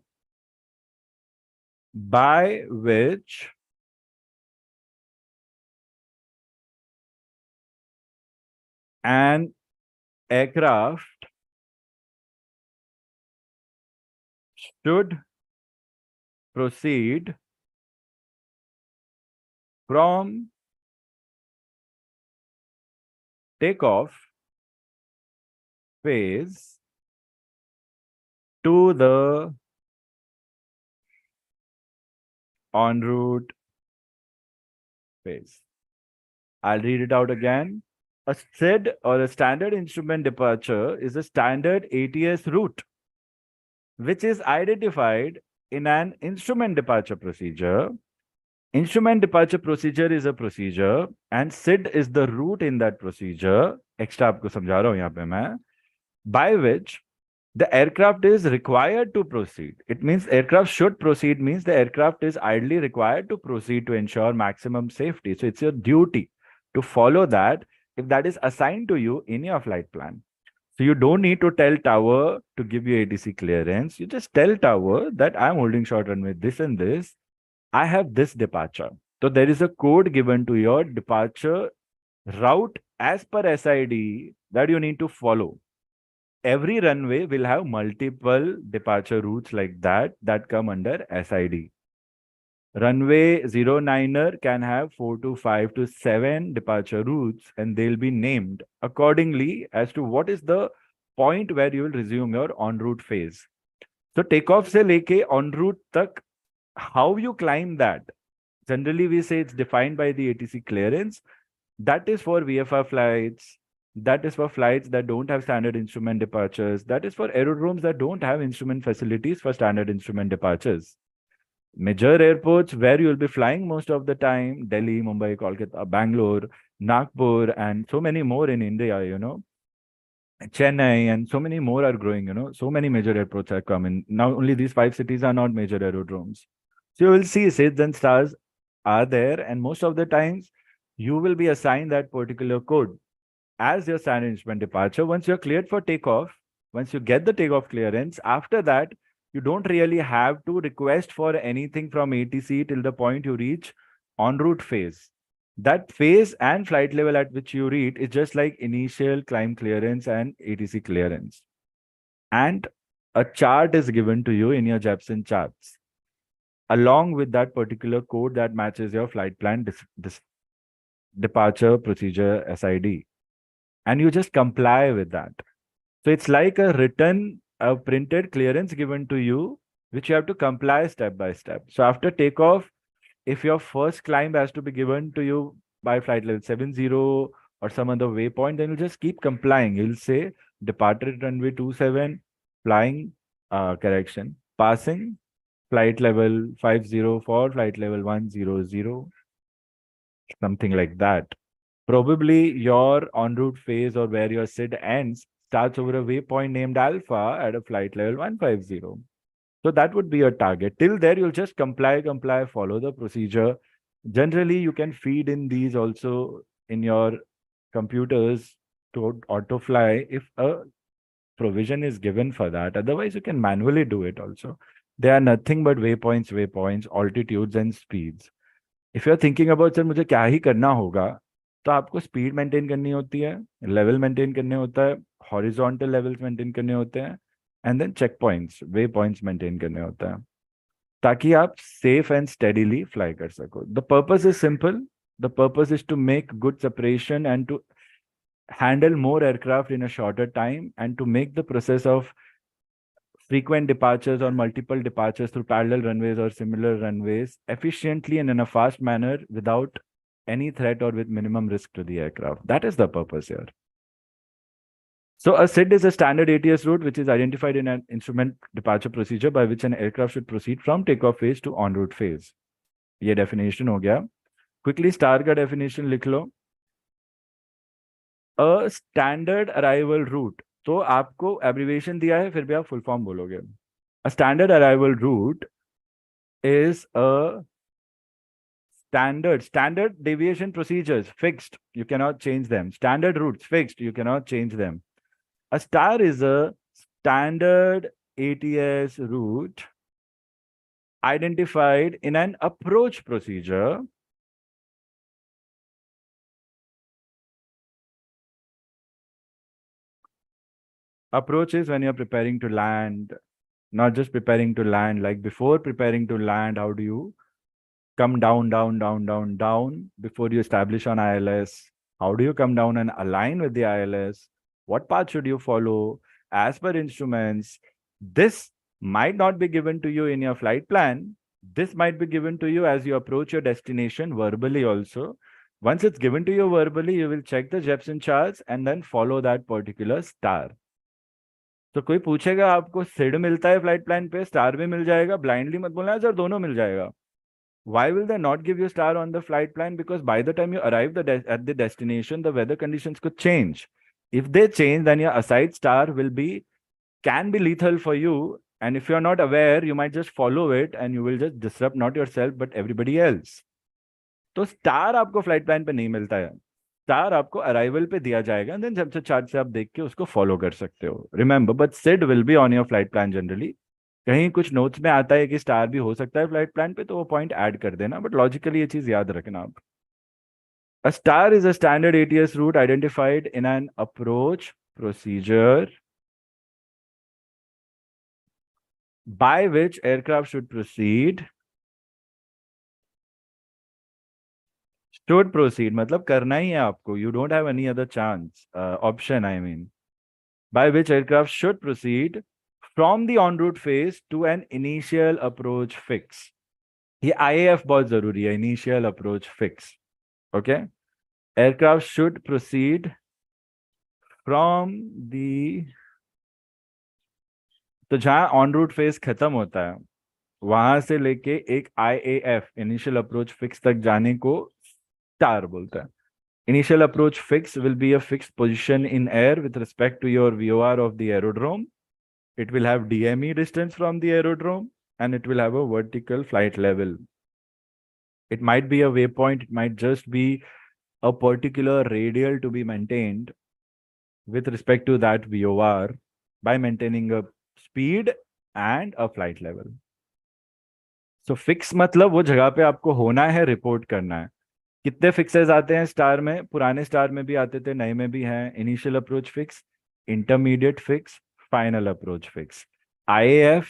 by which an aircraft should proceed from takeoff phase to the en route phase. I'll read it out again. A SID or a standard instrument departure is a standard ATS route which is identified in an instrument departure procedure. Instrument departure procedure is a procedure and SID is the route in that procedure. Extra आपको समझा रहा हूं यहाँ पे मैं. By which the aircraft is required to proceed. It means aircraft should proceed means the aircraft is ideally required to proceed to ensure maximum safety. So it's your duty to follow that if that is assigned to you in your flight plan. So you don't need to tell tower to give you ATC clearance. You just tell tower that I'm holding short runway this and this. I have this departure. So there is a code given to your departure route as per SID that you need to follow. Every runway will have multiple departure routes like that come under SID. Runway 09er can have 4 to 5 to 7 departure routes and they'll be named accordingly as to what is the point where you will resume your en route phase. So takeoff se leke en route tak, how you climb that? Generally we say it's defined by the ATC clearance. That is for VFR flights. That is for flights that don't have standard instrument departures. That is for aerodromes that don't have instrument facilities for standard instrument departures. Major airports where you will be flying most of the time, Delhi, Mumbai, Kolkata, Bangalore, Nagpur, and so many more in India, Chennai, and so many more are growing, so many major airports are coming. Now only these 5 cities are not major aerodromes. So you will see SIDs and stars are there, and most of the times you will be assigned that particular code as your standard instrument departure. Once you're cleared for takeoff, once you get the takeoff clearance, after that, you don't really have to request for anything from ATC till the point you reach en route phase. That phase and flight level at which you reach is just like initial climb clearance and ATC clearance. And a chart is given to you in your Jepson charts, along with that particular code that matches your flight plan departure procedure SID. And you just comply with that. So it's like a written, a printed clearance given to you, which you have to comply step by step. So after takeoff, if your first climb has to be given to you by flight level 70 or some other waypoint, then you just keep complying. You'll say departed runway 27, flying, passing flight level 50 for flight level 100, something like that. Probably your en route phase or where your SID ends starts over a waypoint named alpha at a flight level 150. So that would be your target. Till there, you'll just comply, follow the procedure. Generally, you can feed in these also in your computers to auto fly if a provision is given for that. Otherwise, you can manually do it also. They are nothing but waypoints, altitudes and speeds. If you're thinking about, sir, मुझे क्या ही करना होगा, तो आपको speed maintain करनी होती है, level maintain करने होता है, हॉरिजॉन्टल लेवल्स मेंटेन करने होते हैं, and then check points, way points maintain करने होता है, ताकि आप सेफ एंड स्टेडीली फ्लाई कर सको. The purpose is simple. The purpose is to make good separation and to handle more aircraft in a shorter time and to make the process of frequent departures or multiple departures through parallel runways or similar runways efficiently and in a fast manner without any threat or with minimum risk to the aircraft. That is the purpose here. So a SID is a standard ATS route which is identified in an instrument departure procedure by which an aircraft should proceed from takeoff phase to en route phase. ये definition हो गया. Quickly star का definition लिख लो. A standard arrival route. तो आपको abbreviation दिया है, फिर भी आप full form बोलोगे. A standard arrival route is a standard deviation procedures, fixed. You cannot change them. Standard routes, fixed. You cannot change them. A star is a standard ATS route identified in an approach procedure approach is when you're preparing to land, not just preparing to land, like before preparing to land, how do you come down before you establish on ILS? How do you come down and align with the ILS? What path should you follow as per instruments? This might not be given to you in your flight plan. This might be given to you as you approach your destination verbally also. Once it's given to you verbally, you will check the Jepson charts and then follow that particular star. तो कोई पूछेगा आपको सिड मिलता है flight plan पे, star भी मिल जाएगा, blindly मत बोलना है सर दोनों मिल जाएगा. Why will they not give you star on the flight plan? Because by the time you arrive at the destination, the weather conditions could change. If they change, then your assigned star can be lethal for you. And if you're not aware, you might just follow it and you will just disrupt not yourself, but everybody else. तो star आपको flight plan पे नहीं मिलता है, star आपको arrival पे दिया जाएगा, देन जब से चार्ट से आप देख के उसको फॉलो कर सकते हो. Remember, but SID will be on your flight plan generally. कहीं कुछ नोट्स में आता है कि स्टार भी हो सकता है फ्लाइट प्लान पे, तो वो पॉइंट ऐड कर देना, बट लॉजिकली ये चीज याद रखना आप. A star is a standard ATS route identified in an approach procedure by which aircraft should proceed. Should proceed मतलब करना ही है आपको. You don't have any other chance, option I mean. By which aircraft should proceed from the en route phase to an initial approach fix. ये IAF बहुत जरूरी है, initial approach fix. Okay? Aircraft should proceed from the, तो जहां on root phase खत्म होता है वहां से लेके एक IAF इनिशियल अप्रोच फिक्स तक जाने को स्टार बोलता है. Initial approach fix will be a fixed position in air with respect to your VOR of the aerodrome. It will have DME distance from the aerodrome and it will have a vertical flight level. It might be a waypoint, it might just be a particular radial to be maintained with respect to that VOR by maintaining a speed and a flight level. So fix मतलब वो जगह पे आपको होना है, report करना है. कितने फिक्सेस आते हैं स्टार में? पुराने स्टार में भी आते थे, नए में भी हैं. Initial approach fix, intermediate fix, final approach fix, IAF,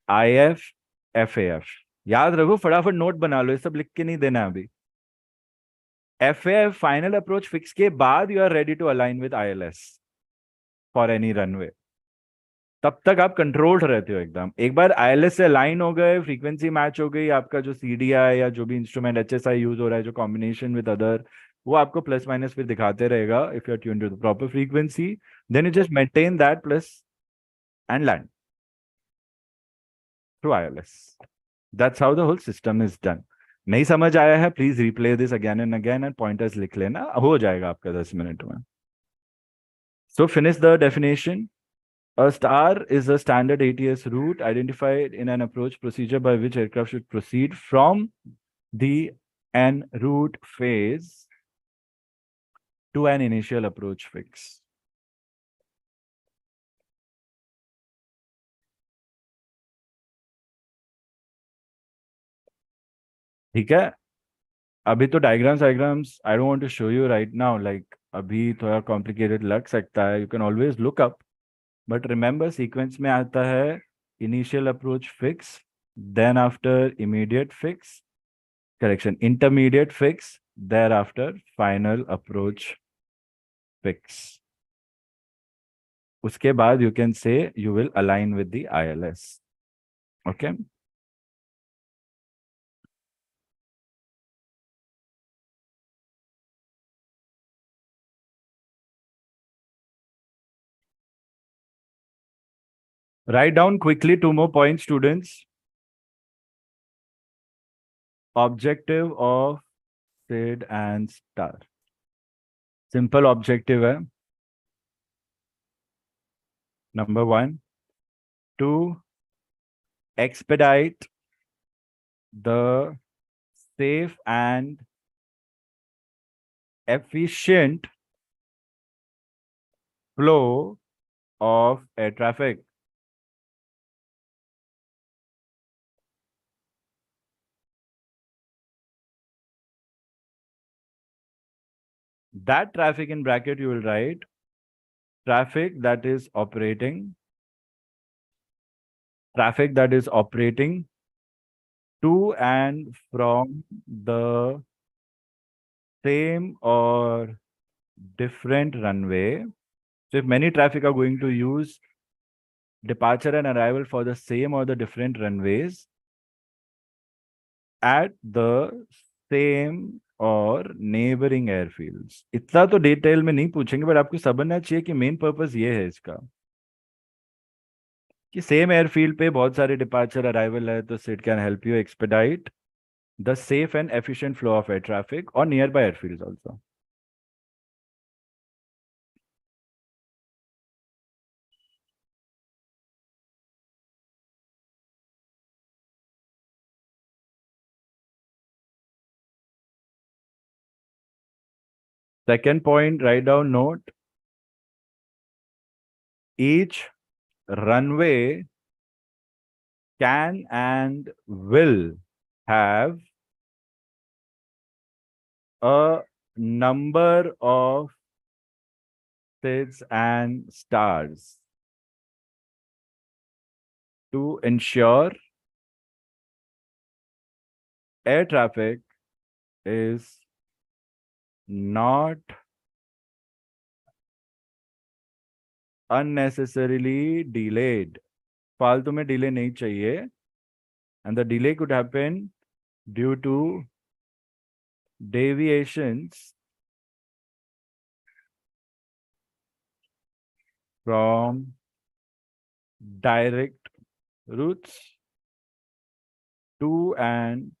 IF, FAF. याद रखो, फटाफट नोट बना लो, ये सब लिख के नहीं देना अभी. FAF फाइनल अप्रोच फिक्स के बाद you are ready to align with ILS for any runway. तब तक आप कंट्रोल्ड रहते हो एकदम. एक बार ILS से अलाइन हो गए, फ्रीक्वेंसी मैच हो गई, आपका जो CDI या जो भी इंस्ट्रूमेंट HSI यूज हो रहा है, जो कॉम्बिनेशन विद अदर, वो आपको प्लस माइनस फिर दिखाते रहेगा. If you are tuned to the proper frequency, then you just maintain that plus and land through ILS. That's how the whole system is done. नहीं समझ आया है, please replay this again and again and pointers लिख लेना, हो जाएगा आपका 10 minute में. So finish the definition. A star is a standard ATS route identified in an approach procedure by which aircraft should proceed from the en route phase to an initial approach fix. ठीक है. अभी तो diagrams I don't want to show you right now, like अभी थोड़ा complicated लग सकता है. You can always look up. But remember, sequence में आता है initial approach fix, then after immediate fix, correction, intermediate fix, thereafter final approach fix. उसके बाद you can say you will align with the ILS. Okay. Write down quickly 2 more points, students. Objective of SID and STAR. Simple objective है. Number 1, to expedite the safe and efficient flow of air traffic. That traffic in bracket you will write traffic that is operating to and from the same or different runway. So if many traffic are going to use departure and arrival for the same or the different runways at the same और neighbouring airfields, इतना तो detail में नहीं पूछेंगे, but आपको समझना चाहिए कि मेन पर्पस ये है इसका कि सेम एयरफील्ड पे बहुत सारे डिपार्चर अराइवल है, तो SID can help you expedite the safe and efficient flow of air traffic और nearby airfields also. Second point, write down note. Each runway can and will have a number of SIDs and stars to ensure air traffic is not unnecessarily delayed. फालतू में delay नहीं चाहिए, and the delay could happen due to deviations from direct routes to and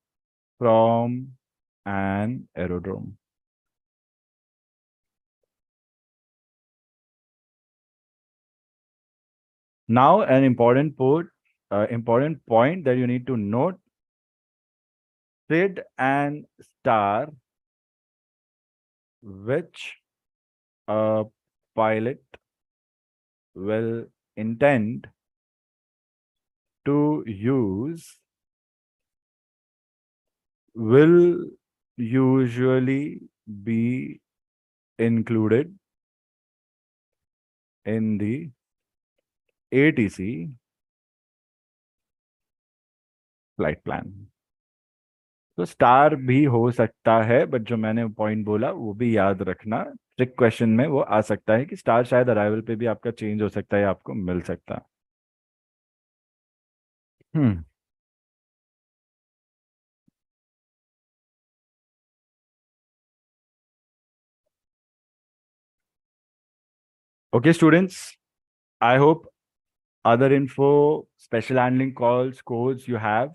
from an aerodrome. Now, an important point that you need to note: SID and STAR, which a pilot will intend to use, will usually be included in the ATC flight plan. तो star भी हो सकता है, but जो मैंने point बोला वो भी याद रखना. ट्रिक क्वेश्चन में वो आ सकता है कि स्टार शायद अराइवल पे भी आपका चेंज हो सकता है, आपको मिल सकता है. Okay, students, I hope other info, special handling calls, codes you have,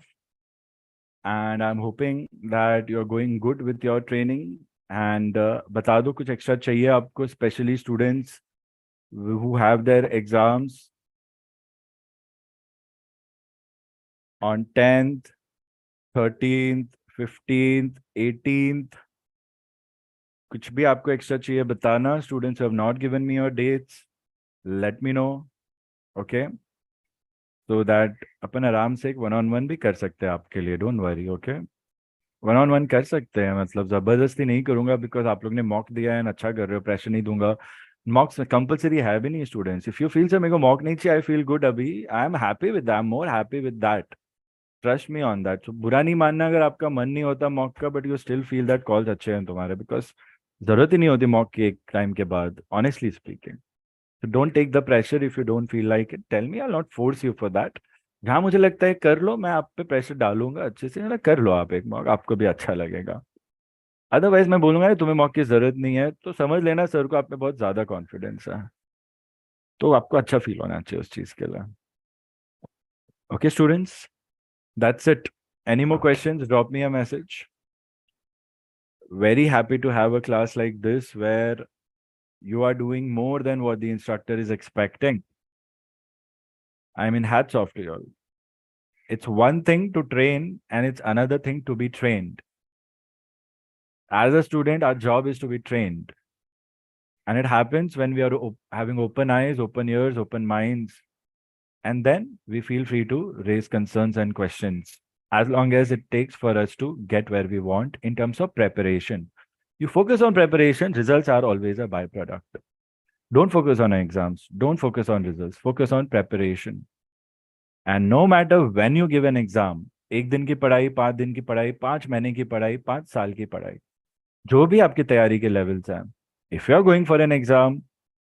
and I'm hoping that you're going good with your training. And बता दो कुछ एक्स्ट्रा चाहिए आपको, specially students who have their exams on 10th, 13th, 15th, 18th. कुछ भी आपको extra चाहिए बताना. Students have not given me your dates. Let me know. Okay. So that अपन आराम से एक 1-on-1 भी कर सकते हैं आपके लिए. Don't worry. Okay. 1-on-1 कर सकते हैं, मतलब जबरदस्ती नहीं करूंगा, बिकॉज आप लोग ने मॉक दिया है, अच्छा कर रहे हो, प्रेशर नहीं दूंगा. मॉक्स कंपलसरी है भी नहीं स्टूडेंट्स. इफ यू फील से मेरे को मॉक नहीं चाहिए, आई फील गुड अभी, I am happy with that, I am more happy with that. Trust me on that. तो बुरा नहीं मानना अगर आपका मन नहीं होता मॉक का, but you still feel that calls अच्छे हैं तुम्हारे, बिकॉज जरूरत ही नहीं होती मॉक की एक टाइम के बाद, honestly speaking. So don't take the pressure if you don't feel like it. Tell me, I'll not force you for that. जहाँ मुझे लगता है कर लो, मैं आप पे प्रेशर डालूंगा अच्छे से, ना कर लो आप एक मॉक, आपको भी अच्छा लगेगा. अदरवाइज मैं बोलूंगा तुम्हें मॉक की जरूरत नहीं है, तो समझ लेना सर को आप पे बहुत ज्यादा कॉन्फिडेंस है, तो आपको अच्छा फील होना चाहिए उस चीज के लिए. Okay students, that's it. Any more questions? Drop me a message. Very happy to have a class like this where you are doing more than what the instructor is expecting. I mean, hats off to you all. It's one thing to train and it's another thing to be trained. As a student, our job is to be trained. And it happens when we are having open eyes, open ears, open minds. And then we feel free to raise concerns and questions, as long as it takes for us to get where we want in terms of preparation. You focus on preparation, results are always a byproduct. Don't focus on exams. Don't focus on results. Focus on preparation. And no matter when you give an exam, एक दिन की पढ़ाई, 5 दिन की पढ़ाई, 5 महीने की पढ़ाई, 5 साल की पढ़ाई, जो भी आपकी तैयारी के लेवल्स हैं, if you are going for an exam,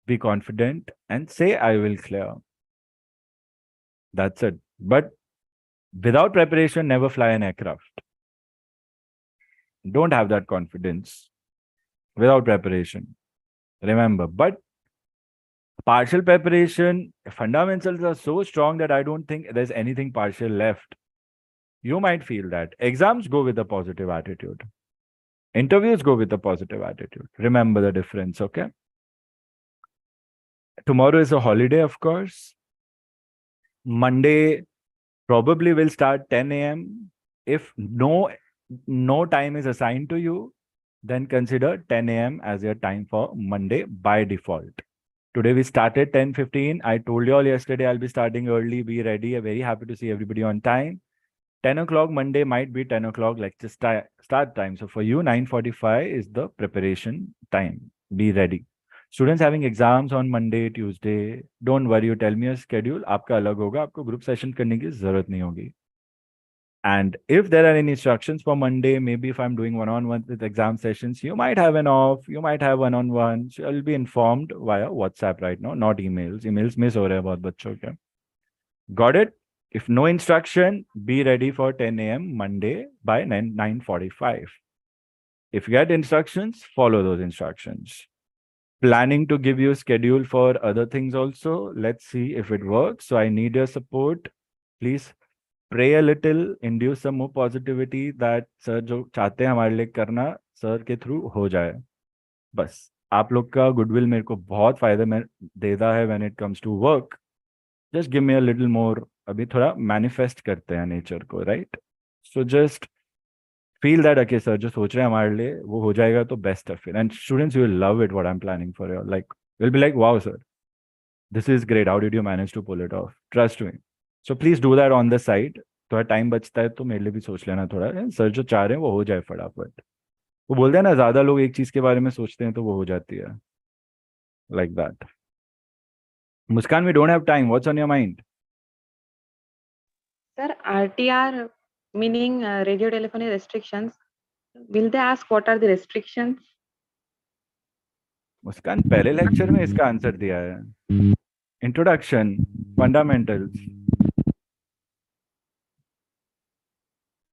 be confident and say I will clear. That's it. But without preparation, never fly an aircraft. Don't have that confidence without preparation. Remember, but partial preparation, fundamentals are so strong that I don't think there's anything partial left. You might feel that. Exams go with a positive attitude. Interviews go with a positive attitude. Remember the difference, okay? Tomorrow is a holiday, of course. Monday probably will start 10 a.m. If no time is assigned to you, then consider 10 a.m. as your time for Monday by default. Today we started 10:15. I told you all yesterday I'll be starting early. Be ready. I'm very happy to see everybody on time. 10 o'clock Monday might be 10 o'clock lecture start time. So for you, 9:45 is the preparation time. Be ready. Students having exams on Monday, Tuesday, don't worry, you tell me a schedule. आपका अलग होगा, आपको group session करने की जरूरत नहीं होगी. And if there are any instructions for Monday, maybe if I'm doing one-on-one with exam sessions, you might have an off, you might have one-on-one. So I'll be informed via WhatsApp right now, not emails. Emails miss हो रहे हैं बहुत बच्चों के. Got it? If no instruction, be ready for 10 a.m. Monday by 9:45. If you get instructions, follow those instructions. Planning to give you a schedule for other things also. Let's see if it works. So I need your support. Please pray a little, induce some more positivity that sir जो चाहते हैं हमारे लिए करना sir के through हो जाए. बस आप लोग का गुडविल मेरे को बहुत फायदा में देता है when it comes to work. Just give me a little more. अभी थोड़ा मैनिफेस्ट करते हैं नेचर को, right? So just feel that okay sir जो सोच रहे हैं हमारे लिए वो हो जाएगा तो best of it. And students you will love it what I am planning for you. Like will be like wow sir, this is great, how did you manage to pull it off, trust me. So please do that on the side. थोड़ा time बचता है तो मेरे लिए भी सोच लेना थोड़ा. सर जो चाह रहे हैं वो हो जाए फटाफट. वो बोलते हैं ना ज्यादा लोग एक चीज के बारे में सोचते हैं तो वो हो जाती है. Like that. Muskan, we don't have time. What's on your mind? Sir, RTR meaning radio telephony restrictions. Will they ask what are the restrictions? मुस्कान पहले लेक्चर में इसका आंसर दिया है. Introduction, fundamentals.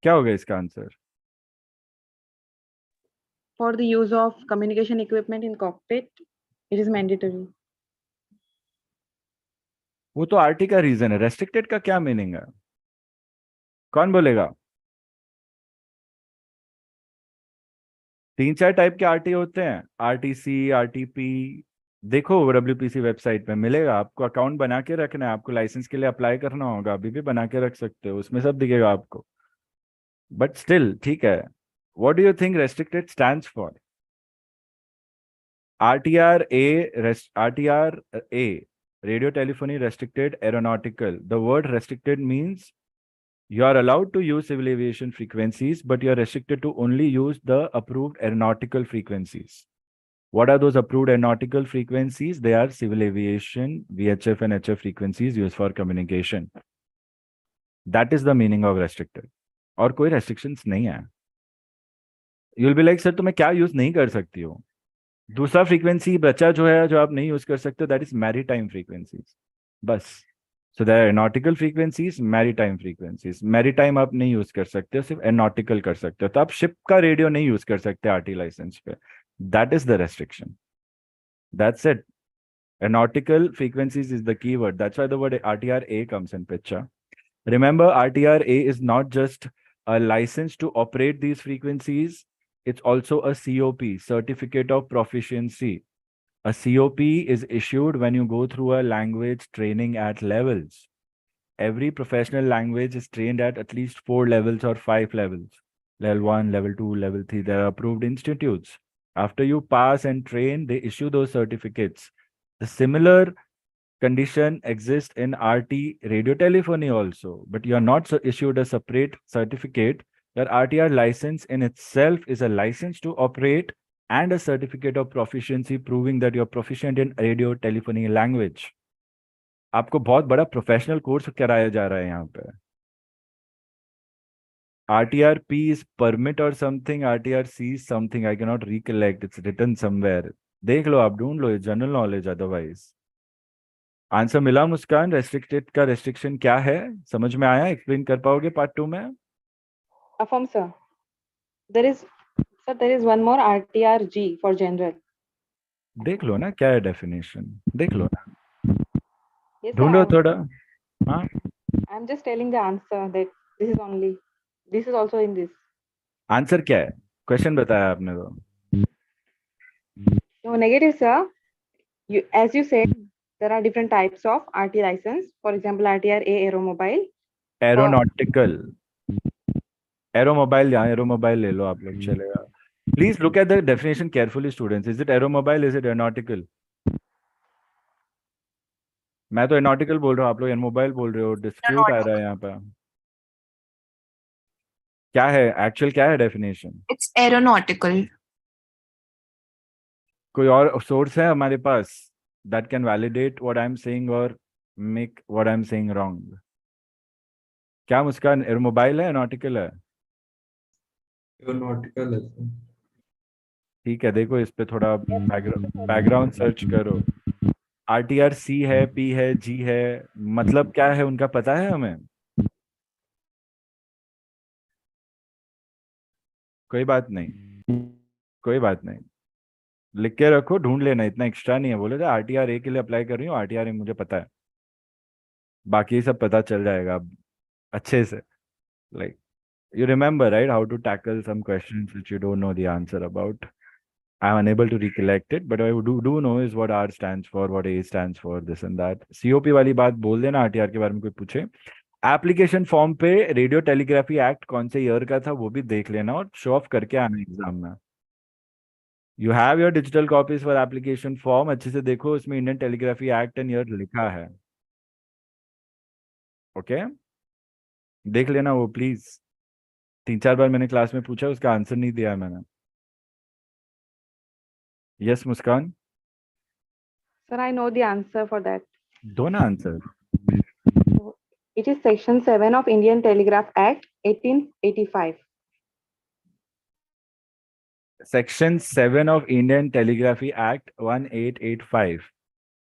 क्या होगा इसका answer? For the use of communication equipment in cockpit, it is mandatory. वो तो आरटी का रीजन है. रेस्ट्रिक्टेड का क्या मीनिंग है? कौन बोलेगा? 3-4 टाइप के आरटी होते हैं. RTC, RTP. देखो डब्ल्यूपीसी वेबसाइट पे मिलेगा आपको. अकाउंट बना के रखना है आपको. लाइसेंस के लिए अप्लाई करना होगा, अभी भी बना के रख सकते हो, उसमें सब दिखेगा आपको. बट स्टिल ठीक है. What do you think restricted stands for? RTRA, radio telephony restricted aeronautical. The word restricted means you are allowed to use civil aviation frequencies, but you are restricted to only use the approved aeronautical frequencies. What are those approved aeronautical frequencies? They are civil aviation, VHF and HF frequencies used for communication. That is the meaning of restricted. और कोई restrictions नहीं है. You'll be like, sir, तो मैं क्या use नहीं कर सकती हूँ? दूसरा फ्रीक्वेंसी बचा जो है, जो आप नहीं यूज कर सकते, दैट इज मैरीटाइम फ्रीक्वेंसीज, बस. So there are aeronautical frequencies, maritime frequencies. Maritime आप नहीं यूज कर सकते हो, सिर्फ एनॉटिकल कर सकते हो. तो आप शिप का रेडियो नहीं यूज कर सकते आरटी लाइसेंस पे. That is the restriction. That's it. Nautical frequencies is the keyword. That's why the word RTRA comes in picture. Remember, RTRA is not just a license to operate these frequencies, it's also a COP, Certificate of Proficiency. A COP is issued when you go through a language training at levels. Every professional language is trained at least 4 levels or 5 levels. Level 1, level 2, level 3, there are approved institutes. After you pass and train, they issue those certificates. The similar condition exists in RT radio telephony also, but you are not issued a separate certificate. Your RTR license in itself is a license to operate and a certificate of proficiency proving that you're proficient in radio telephony language. आपको बहुत बड़ा professional course कराया जा रहा है यहाँ पे. RTRP is permit or something, RTRC is something, I cannot recollect, it's written somewhere. देख लो, आप ढूंढ लो, जनरल नॉलेज अदरवाइज. आंसर मिला मुस्कान? रेस्ट्रिक्टेड का रेस्ट्रिक्शन क्या है, समझ में आया? एक्सप्लेन कर पाओगे पार्ट 2 में? Affirm, sir. There is one more RTRG for general. देख लो ना क्या है डेफिनेशन, देख लो ना, Yes, sir. ढूंढो थोड़ा. हाँ, I'm just telling the answer that this is also in this. Answer क्या है? क्वेश्चन बताया आपने तो. No, negative, sir. As you said, there are different types of RT license. For example, RTRA aeromobile. Aeronautical. Aeromobile, यहाँ aeromobile ले लो आप लोग, चलेगा. Please look at the definition carefully students. Is it aeromobile, is it aeronautical? मैं तो aeronautical बोल रहा हूँ, आप लोग एरोमोबाइल बोल रहे हो. डिस्प्यूट आ रहा है यहाँ पे. क्या है एक्चुअल, क्या है डेफिनेशन? It's aeronautical. कोई और सोर्स है हमारे पास that can validate what I am saying और make what I am saying wrong? क्या मुस्कान, एरोमोबाइल है, एरोनॉटिकल है? एरोनॉटिकल है सर. ठीक है, देखो इस पे थोड़ा बैकग्राउंड सर्च करो. RTR C है, P है, G है, मतलब क्या है उनका पता है हमें? कोई बात नहीं, कोई बात नहीं, लिख के रखो, ढूंढ लेना, इतना एक्स्ट्रा नहीं है. बोले तो RTRA के लिए अप्लाई कर रही हूँ, RTRA मुझे पता है, बाकी सब पता चल जाएगा अब अच्छे से. Like you remember, right, how to tackle some questions which you don't know the answer about. I'm unable to recollect it, but what I do know is what R stands for, what A stands for, this and that. COP वाली बात बोल देना, RTR के बारे में कोई पूछे. Application form पे रेडियो टेलीग्राफी एक्ट कौन से ईयर का था वो भी देख लेना और शो ऑफ करके आना एग्जाम में. You have your digital copies for application form, अच्छे से देखो, उसमें Indian telegraphy act and year लिखा है. ओके, देख लेना वो प्लीज. 3-4 बार मैंने क्लास में पूछा, उसका आंसर नहीं दिया है मैंने. Yes Muskan? Sir, I know the answer for that. दो ना answer. It is Section 7 of Indian Telegraph Act 1885. Section 7 of Indian telegraphy act 1885.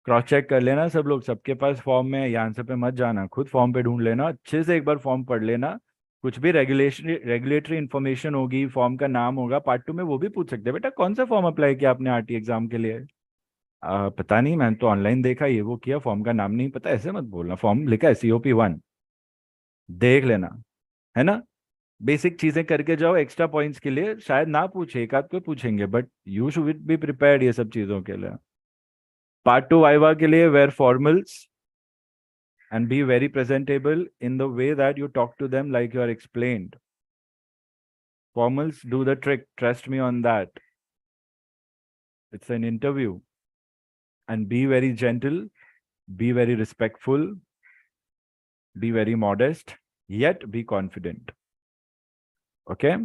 Cross check कर लेना सब लोग, सबके पास फॉर्म में. ये आंसर पे मत जाना, खुद फॉर्म पे ढूंढ लेना, अच्छे से एक बार फॉर्म पढ़ लेना. कुछ भी रेगुलेटरी इन्फॉर्मेशन होगी, फॉर्म का नाम होगा, पार्ट 2 में वो भी पूछ सकते हैं. बेटा कौन सा फॉर्म अप्लाई किया आपने आरटी एग्जाम के लिए? पता नहीं, मैंने तो ऑनलाइन देखा, ये वो किया, फॉर्म का नाम नहीं पता, ऐसे मत बोलना. फॉर्म लिखा है COP 1, देख लेना, है ना. बेसिक चीजें करके जाओ, एक्स्ट्रा पॉइंट्स के लिए शायद ना पूछे, एक आध को पूछेंगे, but you should be prepared ये सब चीजों के लिए. पार्ट 2 वाइवा के लिए wear formals and be very presentable in the way that you talk to them like you are explained. Formals do the trick, trust me on that. It's an interview. And be very gentle, be very respectful, be very modest, yet be confident. Okay?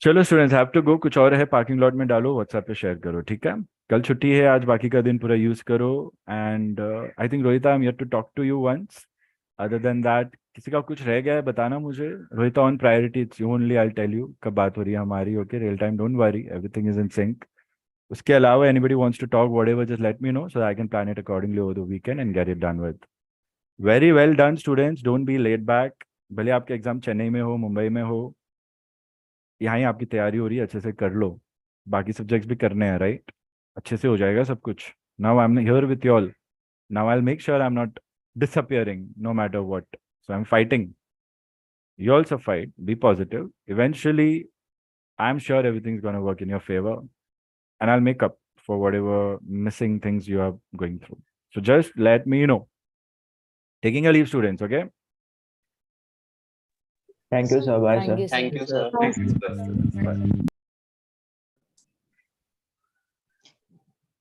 चलो students, have to go. कुछ और है parking lot में डालो, WhatsApp पे share करो, ठीक है? कल छुट्टी है, आज बाकी का दिन पूरा यूज करो. And I think Rohita, I am here to talk to you once. Other than that किसी का कुछ रह गया है बताना मुझे. Rohit on priority, it's you only, I tell you कब बात हो रही है हमारी. Okay, real time, don't worry, everything is in sync. उसके अलावा anybody wants to talk whatever, just let me know so I can plan it accordingly over the weekend and get it done with. Very well done students, don't be late back. भले आपके exam Chennai में हो, मुंबई में हो, यहाँ ही आपकी तैयारी हो रही है, अच्छे से कर लो. बाकी सब्जेक्ट्स भी करने हैं, राइट? अच्छे से हो जाएगा सब कुछ. Now I am here with you all. Now I will make sure I am not disappearing no matter what. So I'm fighting. You also fight. Be positive. Eventually, I'm sure everything's going to work in your favor. And I'll make up for whatever missing things you are going through. So just let me know. Taking a leave, students, okay? Thank you, sir. Bye, sir. Thank you, sir. Thank you, sir. Bye.